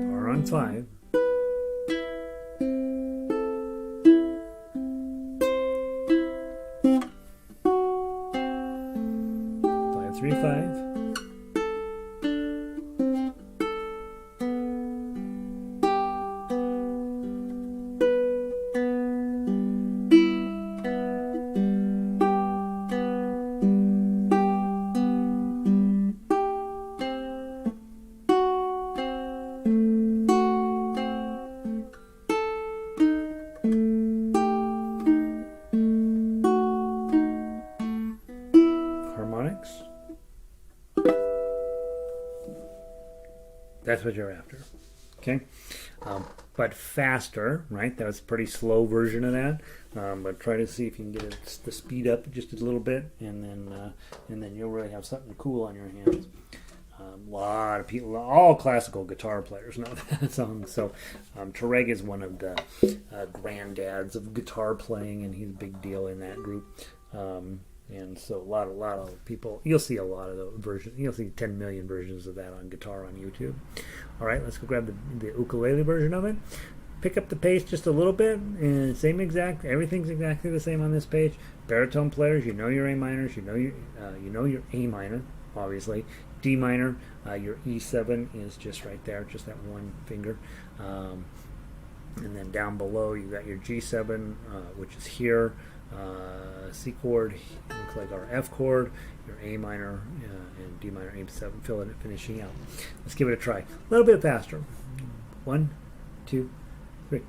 Bar on 5. Three, 5. Harmonics. That's what you're after, okay? But faster, right? That's a pretty slow version of that. But try to see if you can get it to speed up just a little bit, and then you'll really have something cool on your hands. A lot of people, all classical guitar players know that song. So Tárrega is one of the granddads of guitar playing, and he's a big deal in that group. And so a lot of people, you'll see a lot of the versions. You'll see 10 million versions of that on guitar on YouTube. All right, let's go grab the ukulele version of it. Pick up the pace just a little bit, and everything's exactly the same on this page. Baritone players, you know your A minors, you know your A minor, obviously. D minor, your E7 is just right there, just that one finger. And then down below you got your G7, which is here. C chord looks like our F chord, your A minor and D minor, A7, finishing out. Let's give it a try. A little bit faster. 1, 2, 3.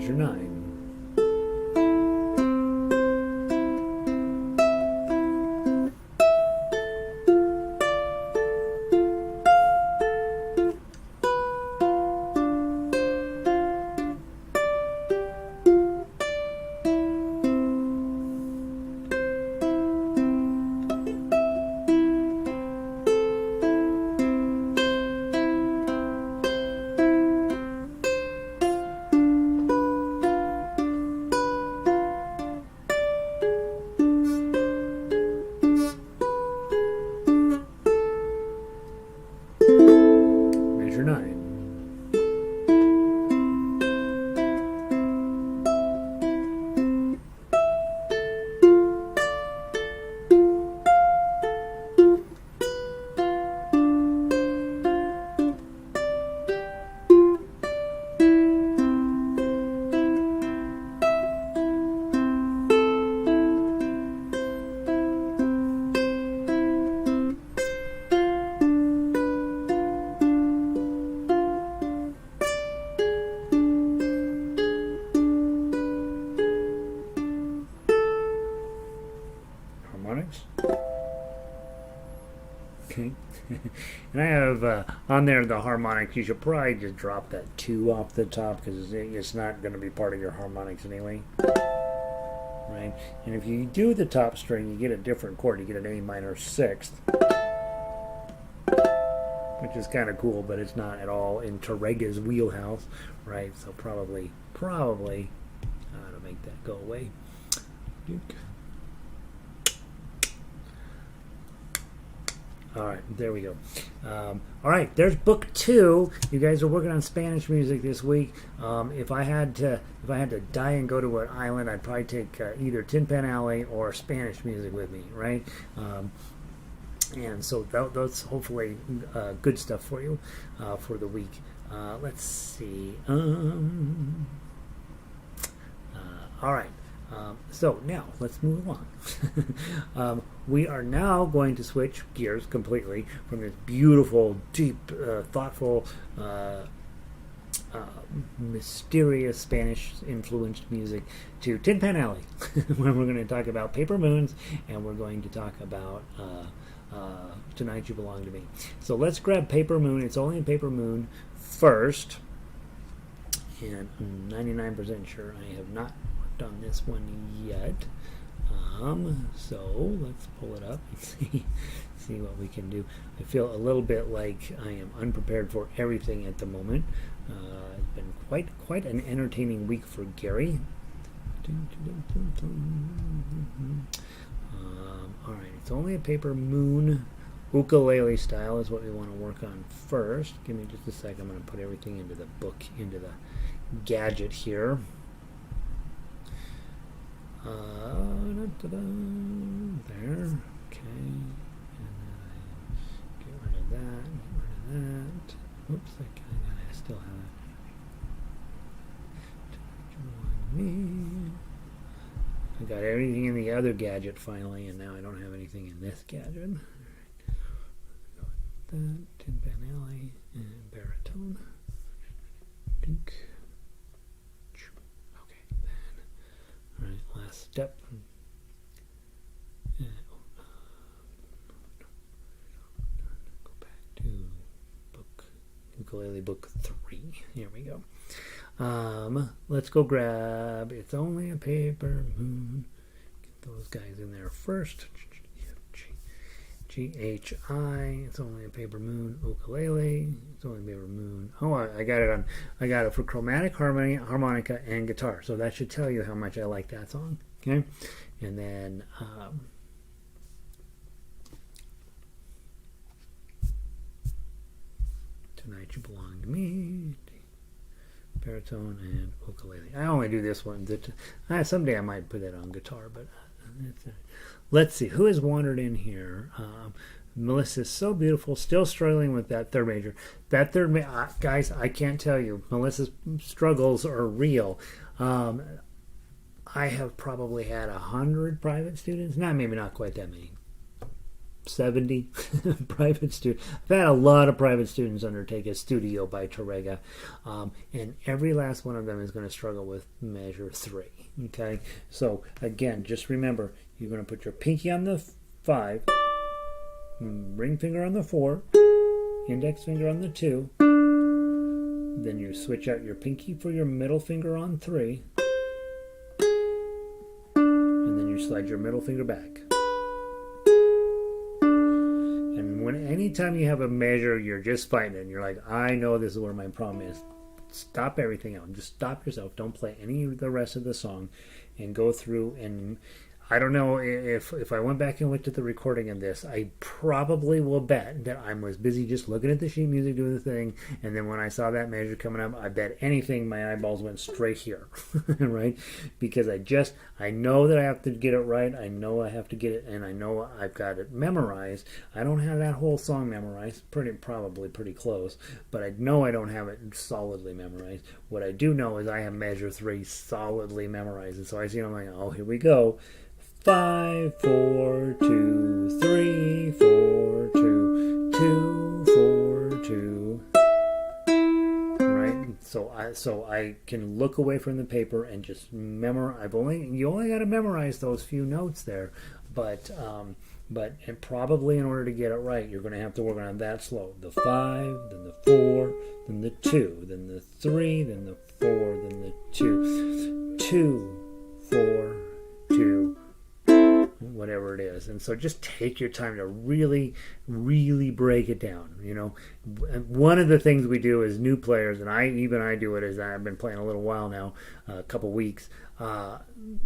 Measure 9. Measure 9. Harmonics. Okay. And I have on there the harmonics. You should probably just drop that 2 off the top because it's not going to be part of your harmonics anyway. Right? And if you do the top string, you get a different chord. You get an A minor 6th, which is kind of cool, but it's not at all in Tárrega's wheelhouse, right? So probably to make that go away. All right, there we go. All right, there's book 2. You guys are working on Spanish music this week. If I had to die and go to an island, I'd probably take either Tin Pan Alley or Spanish music with me, right? And so that's hopefully good stuff for you for the week. Let's see. All right. So now let's move along. We are now going to switch gears completely from this beautiful, deep, thoughtful, mysterious Spanish-influenced music to Tin Pan Alley, where we're going to talk about Paper Moons, and we're going to talk about Tonight You Belong to Me. So let's grab Paper Moon. It's only a Paper Moon first, and I'm 99% sure I have not on this one yet, so let's pull it up and see what we can do. I feel a little bit like I am unprepared for everything at the moment. It's been quite an entertaining week for Gary. All right, it's only a Paper Moon. Ukulele style is what we want to work on first. Give me just a second. I'm going to put everything into the book, into the gadget here. There, okay, and then I get rid of that, oops, I still have it. I got everything in the other gadget finally, and now I don't have anything in this gadget. All right. Go with that, Tin Pan Alley, and baritone. Dink. All right, last step. Go back to ukulele book 3. Here we go. Let's go grab It's Only a Paper Moon. Get those guys in there first. G-H-I, It's Only a Paper Moon. Ukulele, It's Only a Paper Moon. Oh, I got it for chromatic, harmonica, and guitar. So that should tell you how much I like that song. Okay, and then Tonight You Belong to Me. Baritone and ukulele. I only do this one. Someday I might put that on guitar, but let's see who has wandered in here. Melissa's so beautiful, still struggling with that third major. That third guys, I can't tell you. Melissa's struggles are real. I have probably had 100 private students. Maybe not quite that many. 70 private students. I've had a lot of private students undertake Estudio by Tárrega, and every last one of them is going to struggle with measure 3. Okay, so again, just remember, you're going to put your pinky on the 5, ring finger on the 4, index finger on the 2, then you switch out your pinky for your middle finger on 3, and then you slide your middle finger back. And anytime you have a measure you're just fighting it, and you're like, I know this is where my problem is, stop everything out. Just stop yourself. Don't play any of the rest of the song, and go through. And I don't know if I went back and looked at the recording of this, I probably will bet that I was busy just looking at the sheet music doing the thing, and then when I saw that measure coming up, I bet anything my eyeballs went straight here, right? Because I know that I have to get it right. I know I have to get it, and I know I've got it memorized. I don't have that whole song memorized, probably pretty close, but I know I don't have it solidly memorized. What I do know is I have measure 3 solidly memorized, and so I see it, I'm like, oh, here we go. 5, 4, 2, 3, 4, 2, 2, 4, 2. Right? So I can look away from the paper and just memorize. You only got to memorize those few notes there, but and probably in order to get it right, you're going to have to work on that slow. The 5, then the 4, then the 2, then the 3, then the 4, then the 2. 2, 4, 2. Whatever it is. And so just take your time to really, really break it down. One of the things we do as new players, and I do it, as I've been playing a little while now, a couple weeks,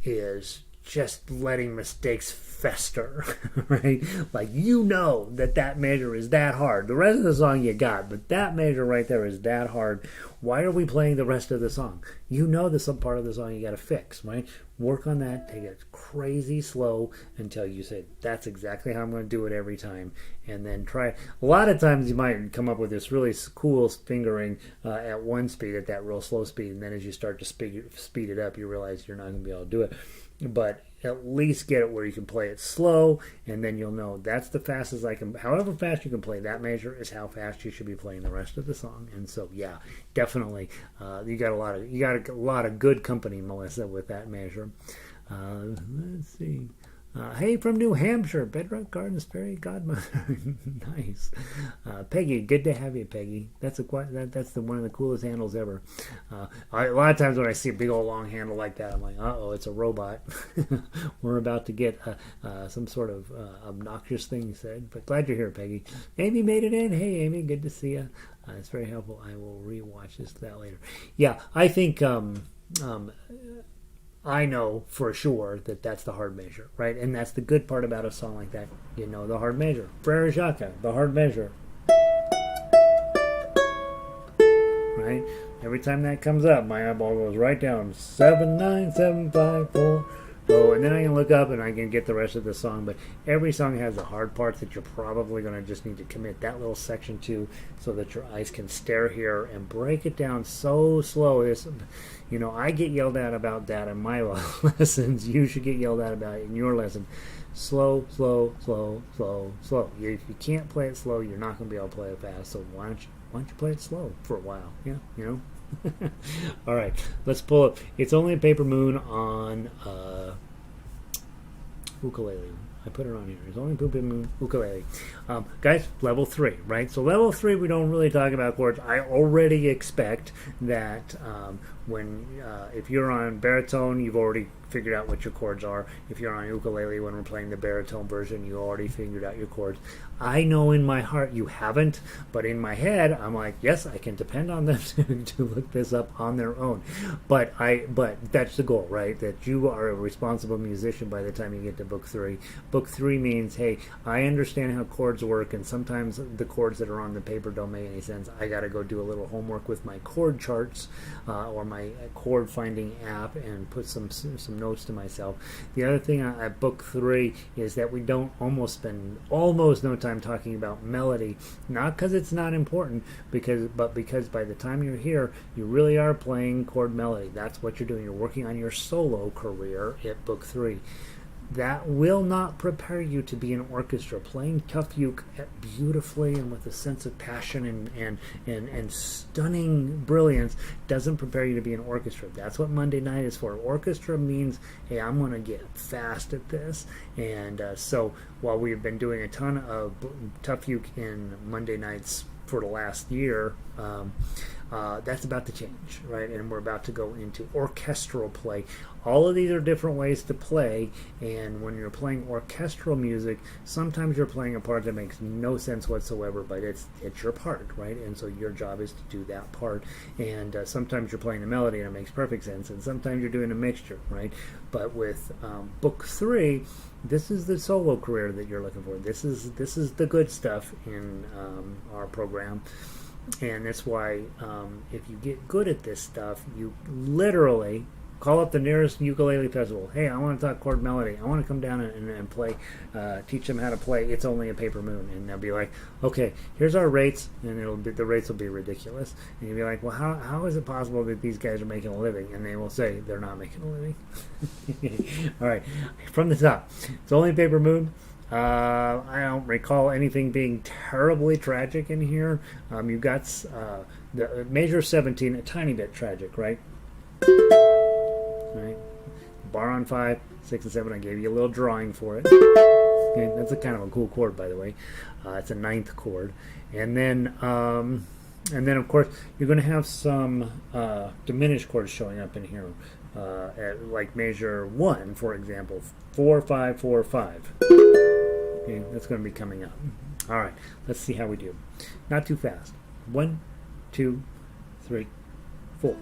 is just letting mistakes fester, right? Like, that measure is that hard. The rest of the song you got, but that measure right there is that hard. Why are we playing the rest of the song? There's some part of the song you got to fix, right? Work on that, take it crazy slow until you say, that's exactly how I'm going to do it every time. And then try. A lot of times you might come up with this really cool fingering at one speed, at that real slow speed, and then as you start to speed it up, you realize you're not going to be able to do it. But at least get it where you can play it slow, and then you'll know that's the fastest I can. However fast you can play that measure is how fast you should be playing the rest of the song. And so, yeah, definitely, you got a lot of good company, Melissa, with that measure. Let's see. Hey, from New Hampshire, Bedrock Gardens Fairy Godmother. Nice. Peggy, good to have you, Peggy. That's one of the coolest handles ever. A lot of times when I see a big old long handle like that, I'm like, uh-oh, it's a robot. We're about to get some sort of obnoxious thing you said. But glad you're here, Peggy. Amy made it in. Hey, Amy, good to see you. It's very helpful. I will rewatch that later. Yeah, I think I know for sure that that's the hard measure, right? And that's the good part about a song like that. The hard measure. Frere Jacques, the hard measure. Right? Every time that comes up, my eyeball goes right down. 7, 9, 7, 5, 4. Oh, and then I can look up and I can get the rest of the song. But every song has the hard parts that you're probably going to just need to commit that little section to, so that your eyes can stare here and break it down so slow. I get yelled at about that in my lessons. You should get yelled at about it in your lesson. Slow, slow, slow, slow, slow. If you can't play it slow, you're not going to be able to play it fast. So why don't you play it slow for a while? Yeah, All right, let's pull up. It's Only a Paper Moon on ukulele. I put it on here. It's Only a Paper Moon ukulele. Guys, level 3, right? So level 3, we don't really talk about chords. I already expect that if you're on baritone, you've already figured out what your chords are. If you're on ukulele, when we're playing the baritone version, you already figured out your chords. I know in my heart you haven't, but in my head, I'm like, yes, I can depend on them to look this up on their own. But that's the goal, right? That you are a responsible musician by the time you get to book 3. Book 3 means, hey, I understand how chords work, and sometimes the chords that are on the paper don't make any sense. I got to go do a little homework with my chord charts or my chord finding app and put some notes to myself. The other thing at book 3 is that we don't spend almost no time talking about melody, not because it's not important, but because by the time you're here, you really are playing chord melody. That's what you're doing. You're working on your solo career at book 3. that will not prepare you to be an orchestra. Playing tough uke beautifully and with a sense of passion and stunning brilliance doesn't prepare you to be an orchestra. That's what Monday night is for. Orchestra means, hey, I'm going to get fast at this. And so while we've been doing a ton of tough uke in Monday nights for the last year, that's about to change, right? And we're about to go into orchestral play. All of these are different ways to play, and when you're playing orchestral music, sometimes you're playing a part that makes no sense whatsoever, but it's your part, right? And so your job is to do that part. And sometimes you're playing the melody and it makes perfect sense, and sometimes you're doing a mixture, right? But with book 3, this is the solo career that you're looking for. This is the good stuff in our program. And that's why if you get good at this stuff, you literally call up the nearest ukulele festival. Hey, I want to talk Chord Melody. I want to come down and play, teach them how to play It's Only a Paper Moon. And they'll be like, okay, here's our rates, and the rates will be ridiculous. And you'll be like, well, how is it possible that these guys are making a living? And they will say they're not making a living. All right, from the top. It's Only a Paper Moon. I don't recall anything being terribly tragic in here. You've got the major 17, a tiny bit tragic, right? Right, bar on 5, 6, and 7. I gave you a little drawing for it. Okay, that's a kind of a cool chord, by the way. It's a 9th chord, and then of course you're going to have some diminished chords showing up in here, at like measure 1, for example, 4, 5, 4, 5. Okay, that's going to be coming up. All right, let's see how we do. Not too fast. 1, 2, 3, 4.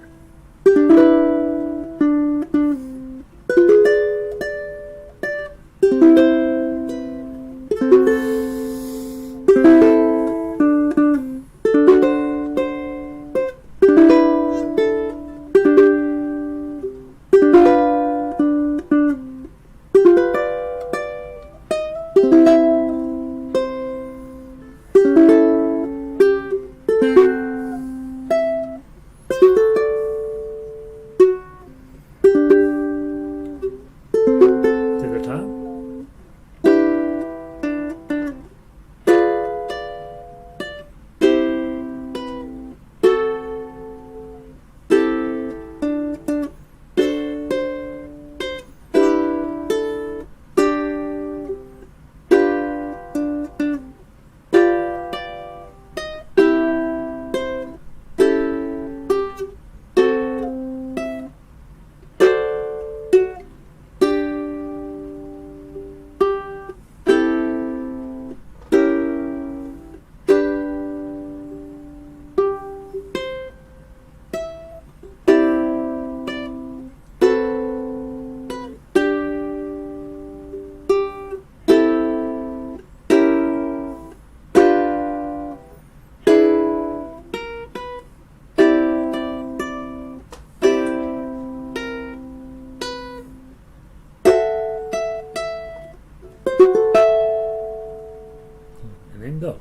Go.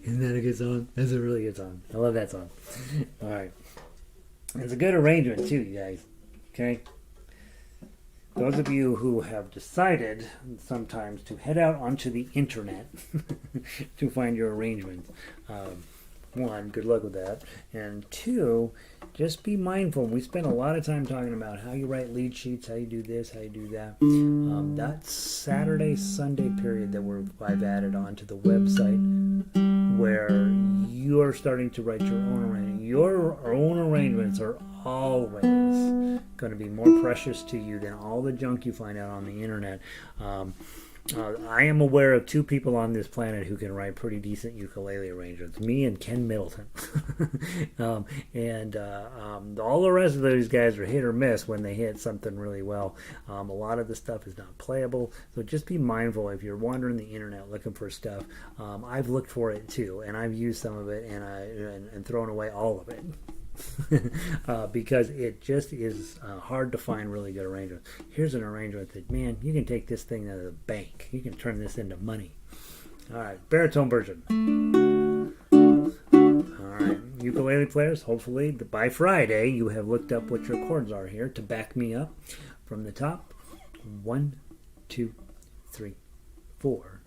Isn't that a good song? That's a really good song. I love that song. All right. It's a good arrangement, too, you guys. Okay? Those of you who have decided sometimes to head out onto the internet to find your arrangements, one, good luck with that. And two, just be mindful. We spend a lot of time talking about how you write lead sheets, how you do this, how you do that. That Saturday, Sunday period that I've added onto the website where you're starting to write your own arrangement. Your own arrangements are always going to be more precious to you than all the junk you find out on the internet. I am aware of two people on this planet who can write pretty decent ukulele arrangements. Me and Ken Middleton. All the rest of those guys are hit or miss when they hit something really well. A lot of the stuff is not playable, so just be mindful if you're wandering the internet looking for stuff. I've looked for it too, and I've used some of it and thrown away all of it. Because it just is hard to find really good arrangements. Here's an arrangement that, man, you can take this thing to the bank. You can turn this into money. All right, baritone version. All right, ukulele players, hopefully by Friday you have looked up what your chords are here to back me up from the top. 1, 2, 3, 4.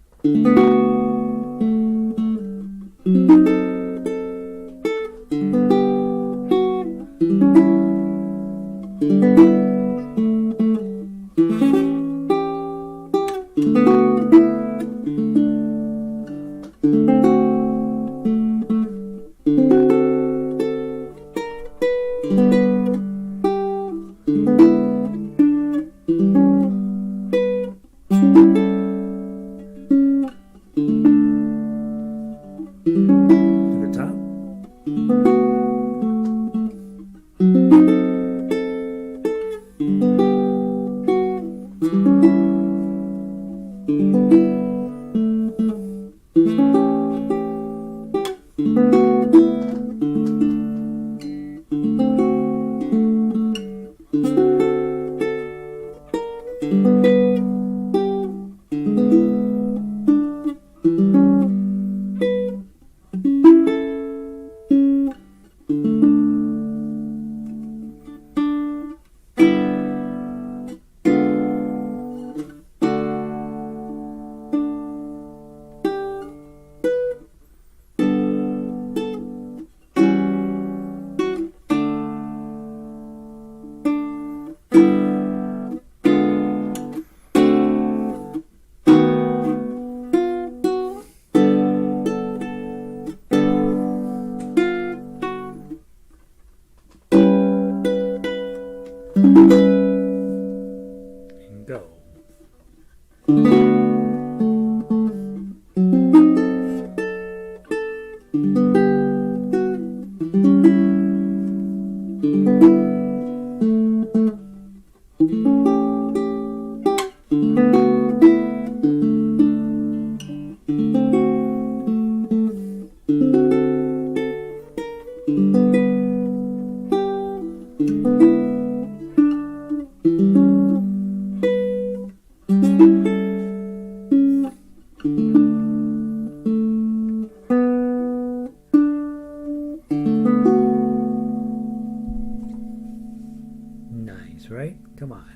Right? Come on.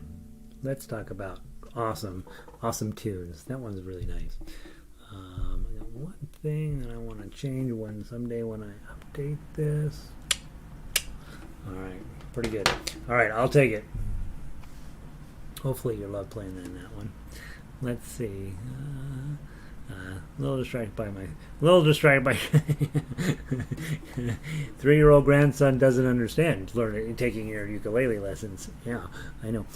Let's talk about awesome tunes. That one's really nice. I got one thing that I want to change someday when I update this. All right. Pretty good. All right. I'll take it. Hopefully you love playing that one. Let's see. A little distracted by 3-year-old grandson doesn't understand taking your ukulele lessons. Yeah, I know.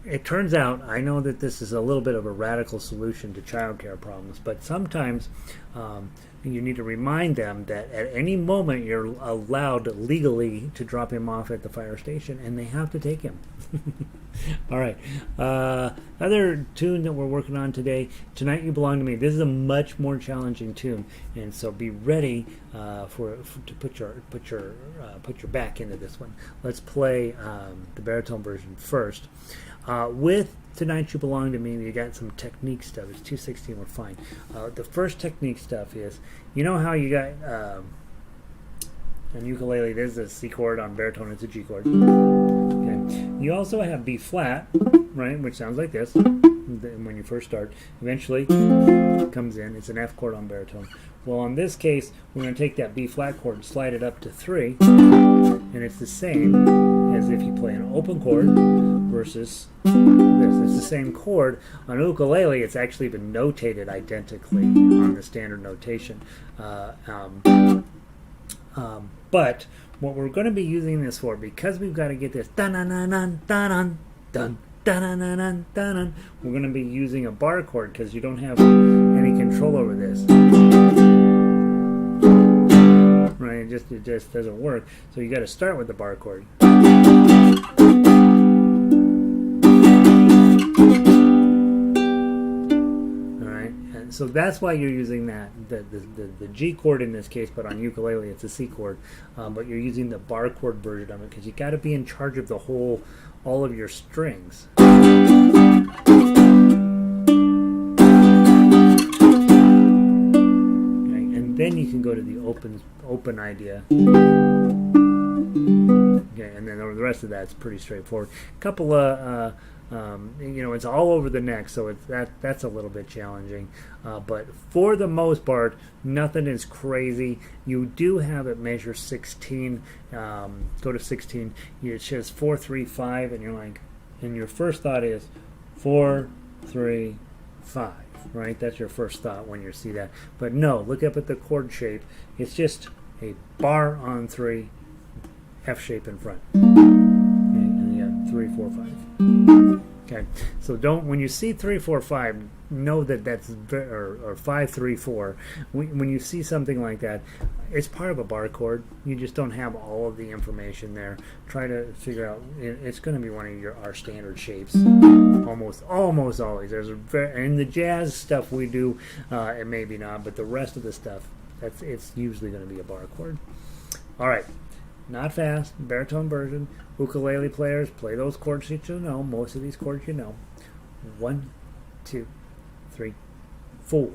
It turns out, I know that this is a little bit of a radical solution to childcare problems, but sometimes you need to remind them that at any moment you're allowed legally to drop him off at the fire station, and they have to take him. All right. Other tune that we're working on today, Tonight You Belong to Me. This is a much more challenging tune, and so be ready to put your back into this one. Let's play the baritone version first. With Tonight You Belong to Me, we got some technique stuff. It's 216, we're fine. The first technique stuff is, you know how you got on ukulele, there's a C chord, on baritone it's a G chord. Okay. You also have B flat, right, which sounds like this when you first start. Eventually it comes in, it's an F chord on baritone. Well, in this case, we're going to take that B flat chord and slide it up to 3, and it's the same as if you play an open chord versus this. It's the same chord. On ukulele, it's actually been notated identically on the standard notation. But what we're going to be using this for, because we've got to get this dun dun dun dun dun dun dun-dun-dun-dun, dun-dun. We're going to be using a bar chord because you don't have any control over this. Right? It just doesn't work. So you got to start with the bar chord. So that's why you're using that the G chord in this case, but on ukulele it's a C chord. But you're using the bar chord version of it because you got to be in charge of all of your strings. Okay, and then you can go to the open idea. Okay, and then the rest of that's pretty straightforward. A couple of it's all over the neck, so that's a little bit challenging. But for the most part, nothing is crazy. You do have it measure 16. Go to 16. It says 4, 3, 5, and you're like, and your first thought is 4, 3, 5. Right? That's your first thought when you see that. But no, look up at the chord shape. It's just a bar on 3, F shape in front. Okay, and you have 3, 4, 5. Okay, so when you see 3, 4, 5, know that that's or 5, 3, 4. When you see something like that, it's part of a bar chord. You just don't have all of the information there. Try to figure out. It's going to be one of our standard shapes. Almost always. In the jazz stuff we do, it maybe not, but the rest of the stuff, it's usually going to be a bar chord. All right. Not fast, baritone version. Ukulele players, play those chords that you know. Most of these chords you know. 1, 2, 3, 4.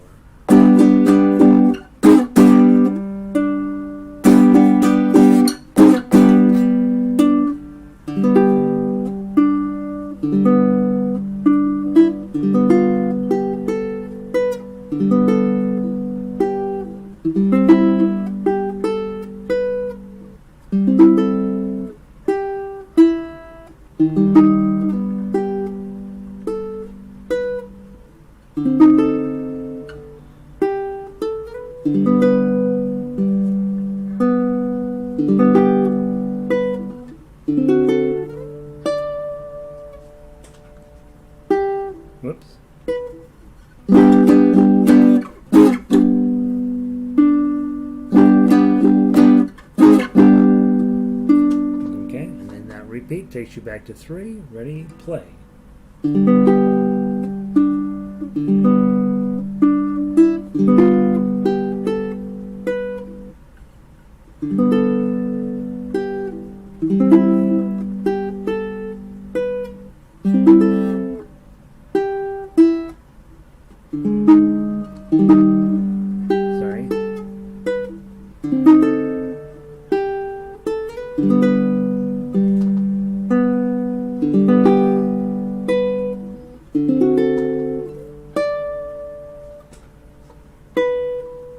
Whoops. Okay, and then that repeat takes you back to 3. Ready, play. Sorry.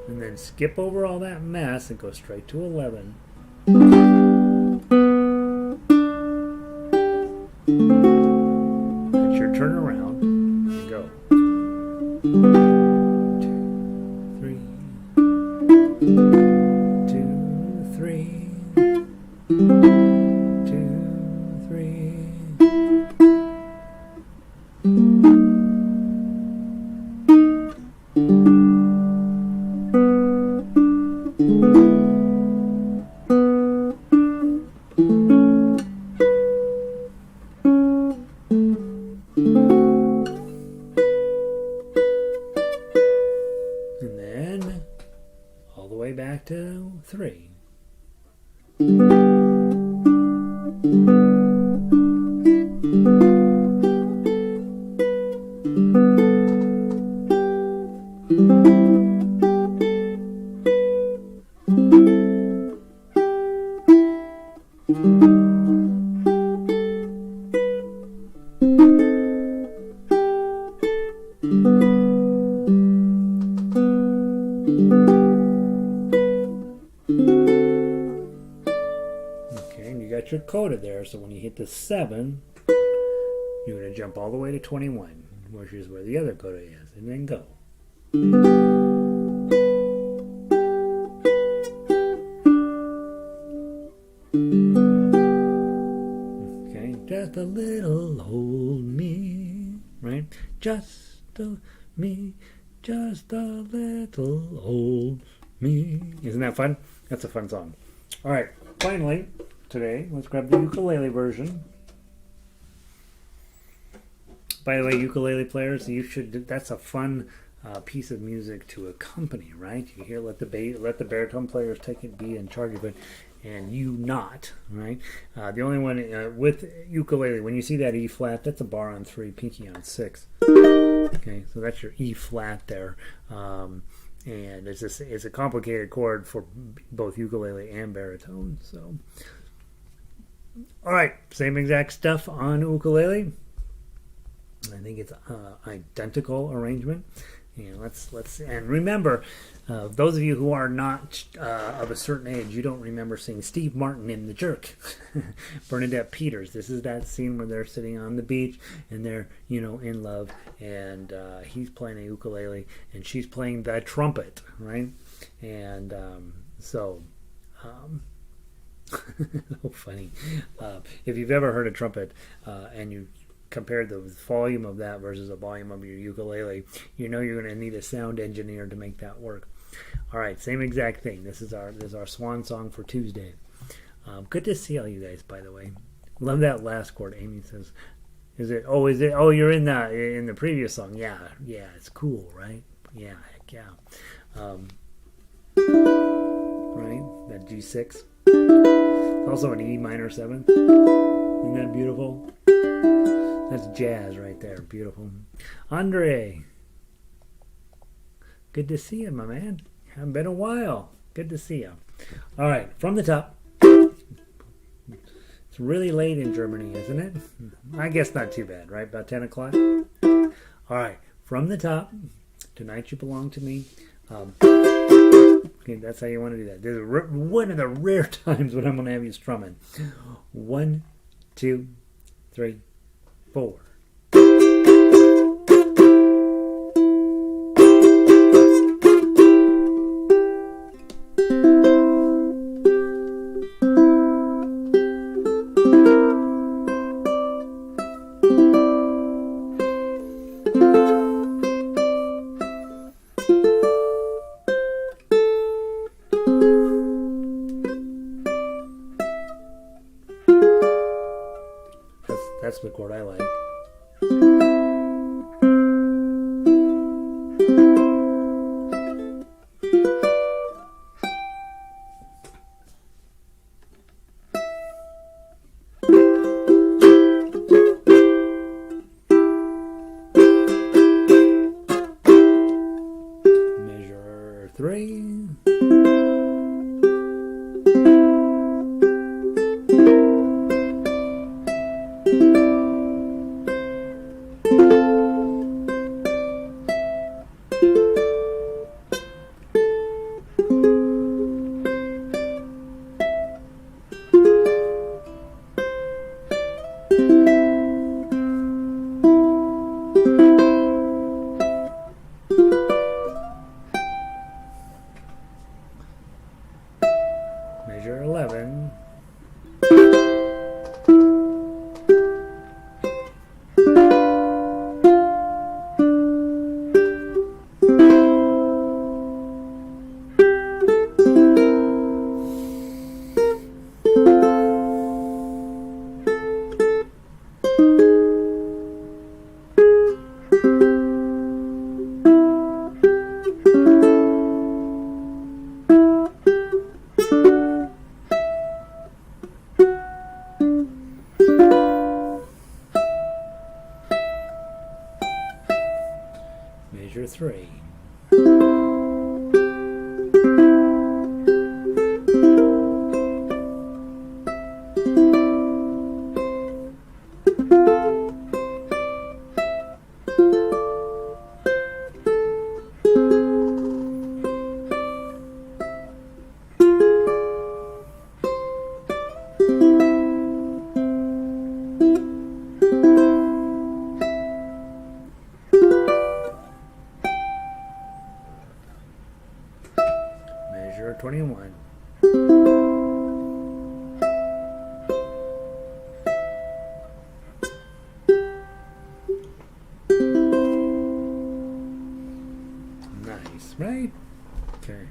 And then skip over all that mess and go straight to 11. That's your turn around and go. 2, 3, 2, 3, 2, 3. And then all the way back to 3. Okay, and you got your coda there, so when you hit the 7, you're going to jump all the way to 21, which is where the other coda is, and then go. Okay, just a little old me. just a me, just a little old me. Isn't that fun? That's a fun song. All right, finally, today, let's grab the ukulele version. By the way, ukulele players, you should. That's a fun piece of music to accompany, right? You hear, let the baritone players take it, be in charge of it, and you not, right? The only one with ukulele, when you see that E flat, that's a bar on 3, pinky on 6. Okay, so that's your E flat there, and it's a complicated chord for both ukulele and baritone. So, all right, same exact stuff on ukulele. I think it's identical arrangement. And let's and remember, those of you who are not of a certain age, you don't remember seeing Steve Martin in The Jerk. Bernadette Peters. This is that scene where they're sitting on the beach and they're in love, and he's playing a ukulele and she's playing the trumpet, right? And so funny. If you've ever heard a trumpet and you compare the volume of that versus the volume of your ukulele, you're going to need a sound engineer to make that work. All right, same exact thing. This is our swan song for Tuesday. Good to see all you guys, by the way. Love that last chord. Amy says, "Is it? Oh, you're in the previous song? Yeah, it's cool, right? Yeah, heck yeah. Right, that G6. It's also an E minor 7th. Isn't that beautiful? That's jazz right there. Beautiful. Andre. Good to see you, my man. Haven't been a while. Good to see you. All right, from the top. It's really late in Germany, isn't it? I guess not too bad, right? About 10 o'clock? All right, from the top. Tonight You Belong to Me. Okay, that's how you want to do that. This is one of the rare times when I'm going to have you strumming. 1, 2, 3, 4. That's the chord I like. Measure 3. Measure 11. Measure 3. Measure 21. Venice, right? Okay.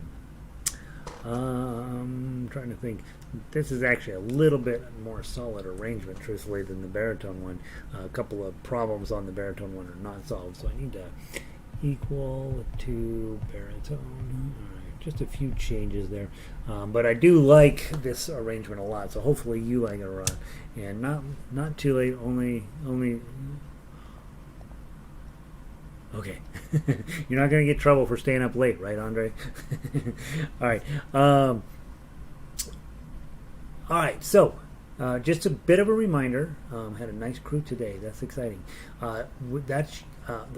Trying to think. This is actually a little bit more solid arrangement, truthfully, than the baritone one. A couple of problems on the baritone one are not solved, so I need to equal to baritone. All right, just a few changes there, but I do like this arrangement a lot. So hopefully you like it a lot, and not too late. Only. Okay. You're not going to get trouble for staying up late, right, Andre? All right. All right. So, just a bit of a reminder. Had a nice crew today. That's exciting. That's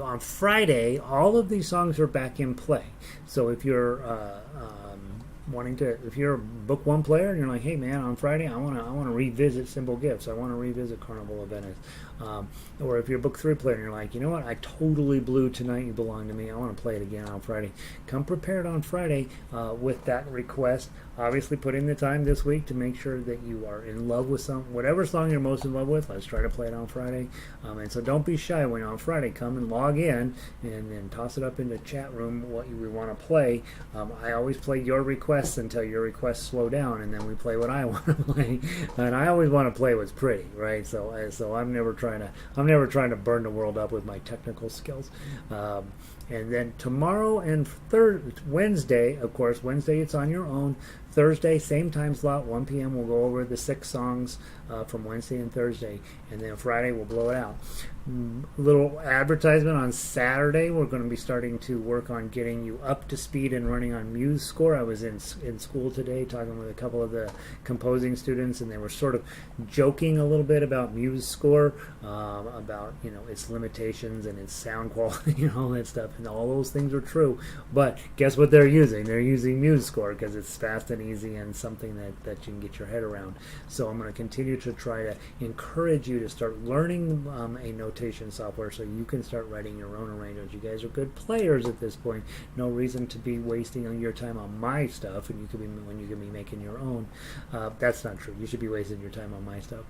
on Friday. All of these songs are back in play. So if you're if you're a book one player and you're like, hey man, on Friday I want to revisit Simple Gifts, I want to revisit Carnival of Venice, or if you're a book three player and you're like, you know what, I totally blew Tonight You Belong to Me, I want to play it again on Friday, come prepared on Friday with that request. Obviously put in the time this week to make sure that you are in love with whatever song you're most in love with. Let's try to play it on Friday, and so don't be shy when on Friday. Come and log in and toss it up in the chat room what we want to play. I always play your requests until your requests slow down, and then we play what I want to play. And I always want to play what's pretty, right? So I'm never trying to burn the world up with my technical skills. And then tomorrow and Wednesday, of course, Wednesday it's on your own. Thursday, same time slot, 1 p.m. We'll go over the 6 songs from Wednesday and Thursday. And then Friday, we'll blow it out. Little advertisement on Saturday. We're going to be starting to work on getting you up to speed and running on Muse Score. I was in school today talking with a couple of the composing students, and they were sort of joking a little bit about Muse Score, about its limitations and its sound quality and all that stuff. And all those things are true. But guess what they're using? They're using Muse Score because it's fast and easy and something that you can get your head around. So I'm going to continue to try to encourage you to start learning a notation software so you can start writing your own arrangements. You guys are good players at this point. No reason to be wasting your time on my stuff, and you could be making your own. That's not true. You should be wasting your time on my stuff.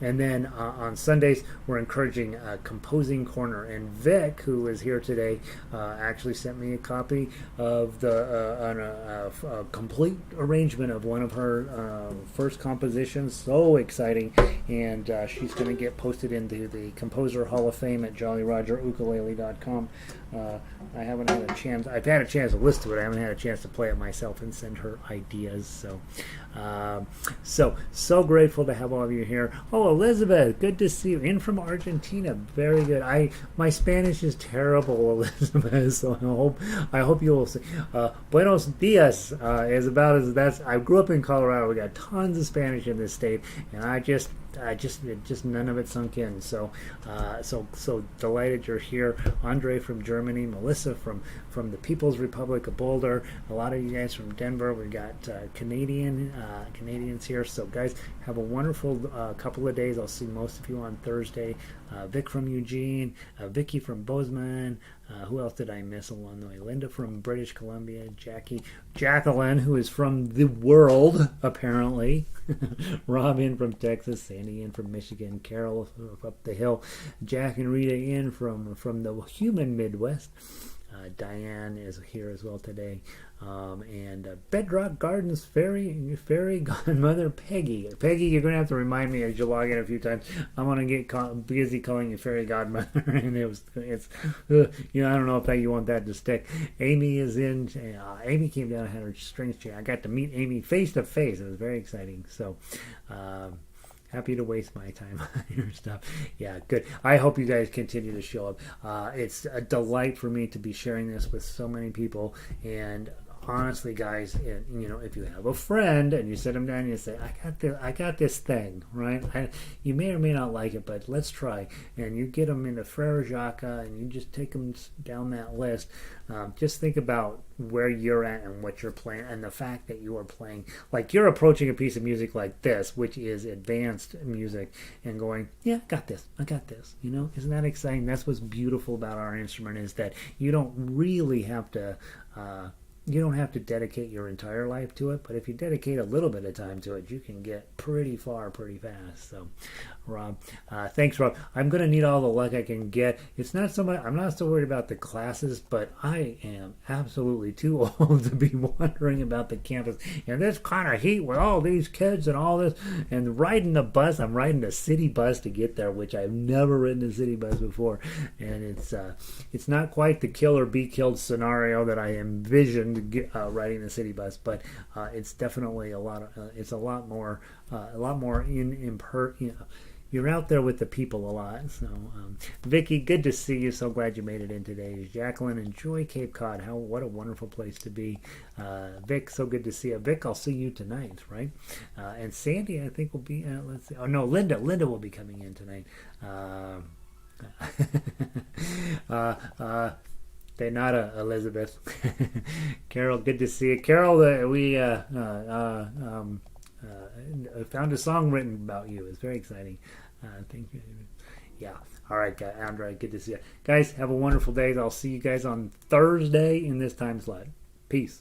And then on Sundays, we're encouraging a composing corner. And Vic, who is here today, actually sent me a copy of a complete arrangement of one of her first compositions. So exciting. And she's going to get posted into the Composer Hall of Fame at jollyrogerukulele.com. I haven't had a chance. I've had a chance to listen to it. I haven't had a chance to play it myself and send her ideas. So grateful to have all of you here. Oh, Elizabeth, good to see you. In from Argentina, very good. My Spanish is terrible, Elizabeth. So I hope you will see. Buenos dias is about as that's. I grew up in Colorado. We got tons of Spanish in this state, and I just none of it sunk in. So delighted you're here. Andre from Germany, Melissa from the People's Republic of Boulder, a lot of you guys from Denver. We got Canadians here. So guys, have a wonderful couple of days. I'll see most of you on Thursday. Vic from Eugene, Vicky from Bozeman. Who else did I miss along the way? Linda from British Columbia, Jacqueline, who is from the world, apparently. Robin from Texas, Sandy in from Michigan, Carol up the hill, Jack and Rita in from the human Midwest. Diane is here as well today. And Bedrock Gardens fairy godmother Peggy. Peggy, you're going to have to remind me as you log in a few times. I'm going to get busy calling you fairy godmother, and I don't know if you want that to stick. Amy is in. Amy came down and had her strings changed. I got to meet Amy face to face. It was very exciting. So. Happy to waste my time on your stuff. Yeah, good. I hope you guys continue to show up. It's a delight for me to be sharing this with so many people. And honestly, guys, if you have a friend and you sit them down and you say, I got this thing, right? You may or may not like it, but let's try. And you get them into Frere Jacques and you just take them down that list. Just think about where you're at and what you're playing, and the fact that you are playing, like you're approaching a piece of music like this, which is advanced music, and going, yeah, I got this. Isn't that exciting? That's what's beautiful about our instrument, is that you don't really have to you don't have to dedicate your entire life to it, but if you dedicate a little bit of time to it, you can get pretty far pretty fast. So, Rob, thanks, Rob. I'm going to need all the luck I can get. It's not so much, I'm not so worried about the classes, but I am absolutely too old to be wondering about the campus in this kind of heat with all these kids and all this, and riding the bus. I'm riding a city bus to get there, which I've never ridden a city bus before, and it's not quite the kill or be killed scenario that I envisioned riding the city bus, but it's definitely it's a lot more you're out there with the people a lot. So, Vicky, good to see you. So glad you made it in today. Jacqueline, enjoy Cape Cod. What a wonderful place to be. Vic, so good to see you. Vic, I'll see you tonight, right? And Sandy, I think will be. Let's see. Oh no, Linda will be coming in tonight. Denata, Elizabeth. Carol, good to see you. Carol, we found a song written about you. It's very exciting. Thank you. Yeah. All right, Andrea, good to see you. Guys, have a wonderful day. I'll see you guys on Thursday in this time slot. Peace.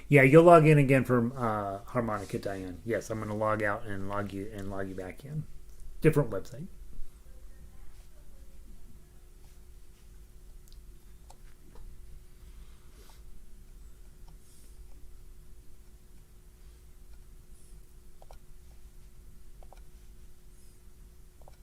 Yeah, you'll log in again from Harmonica, Diane. Yes, I'm going to log out and log you back in. Different website.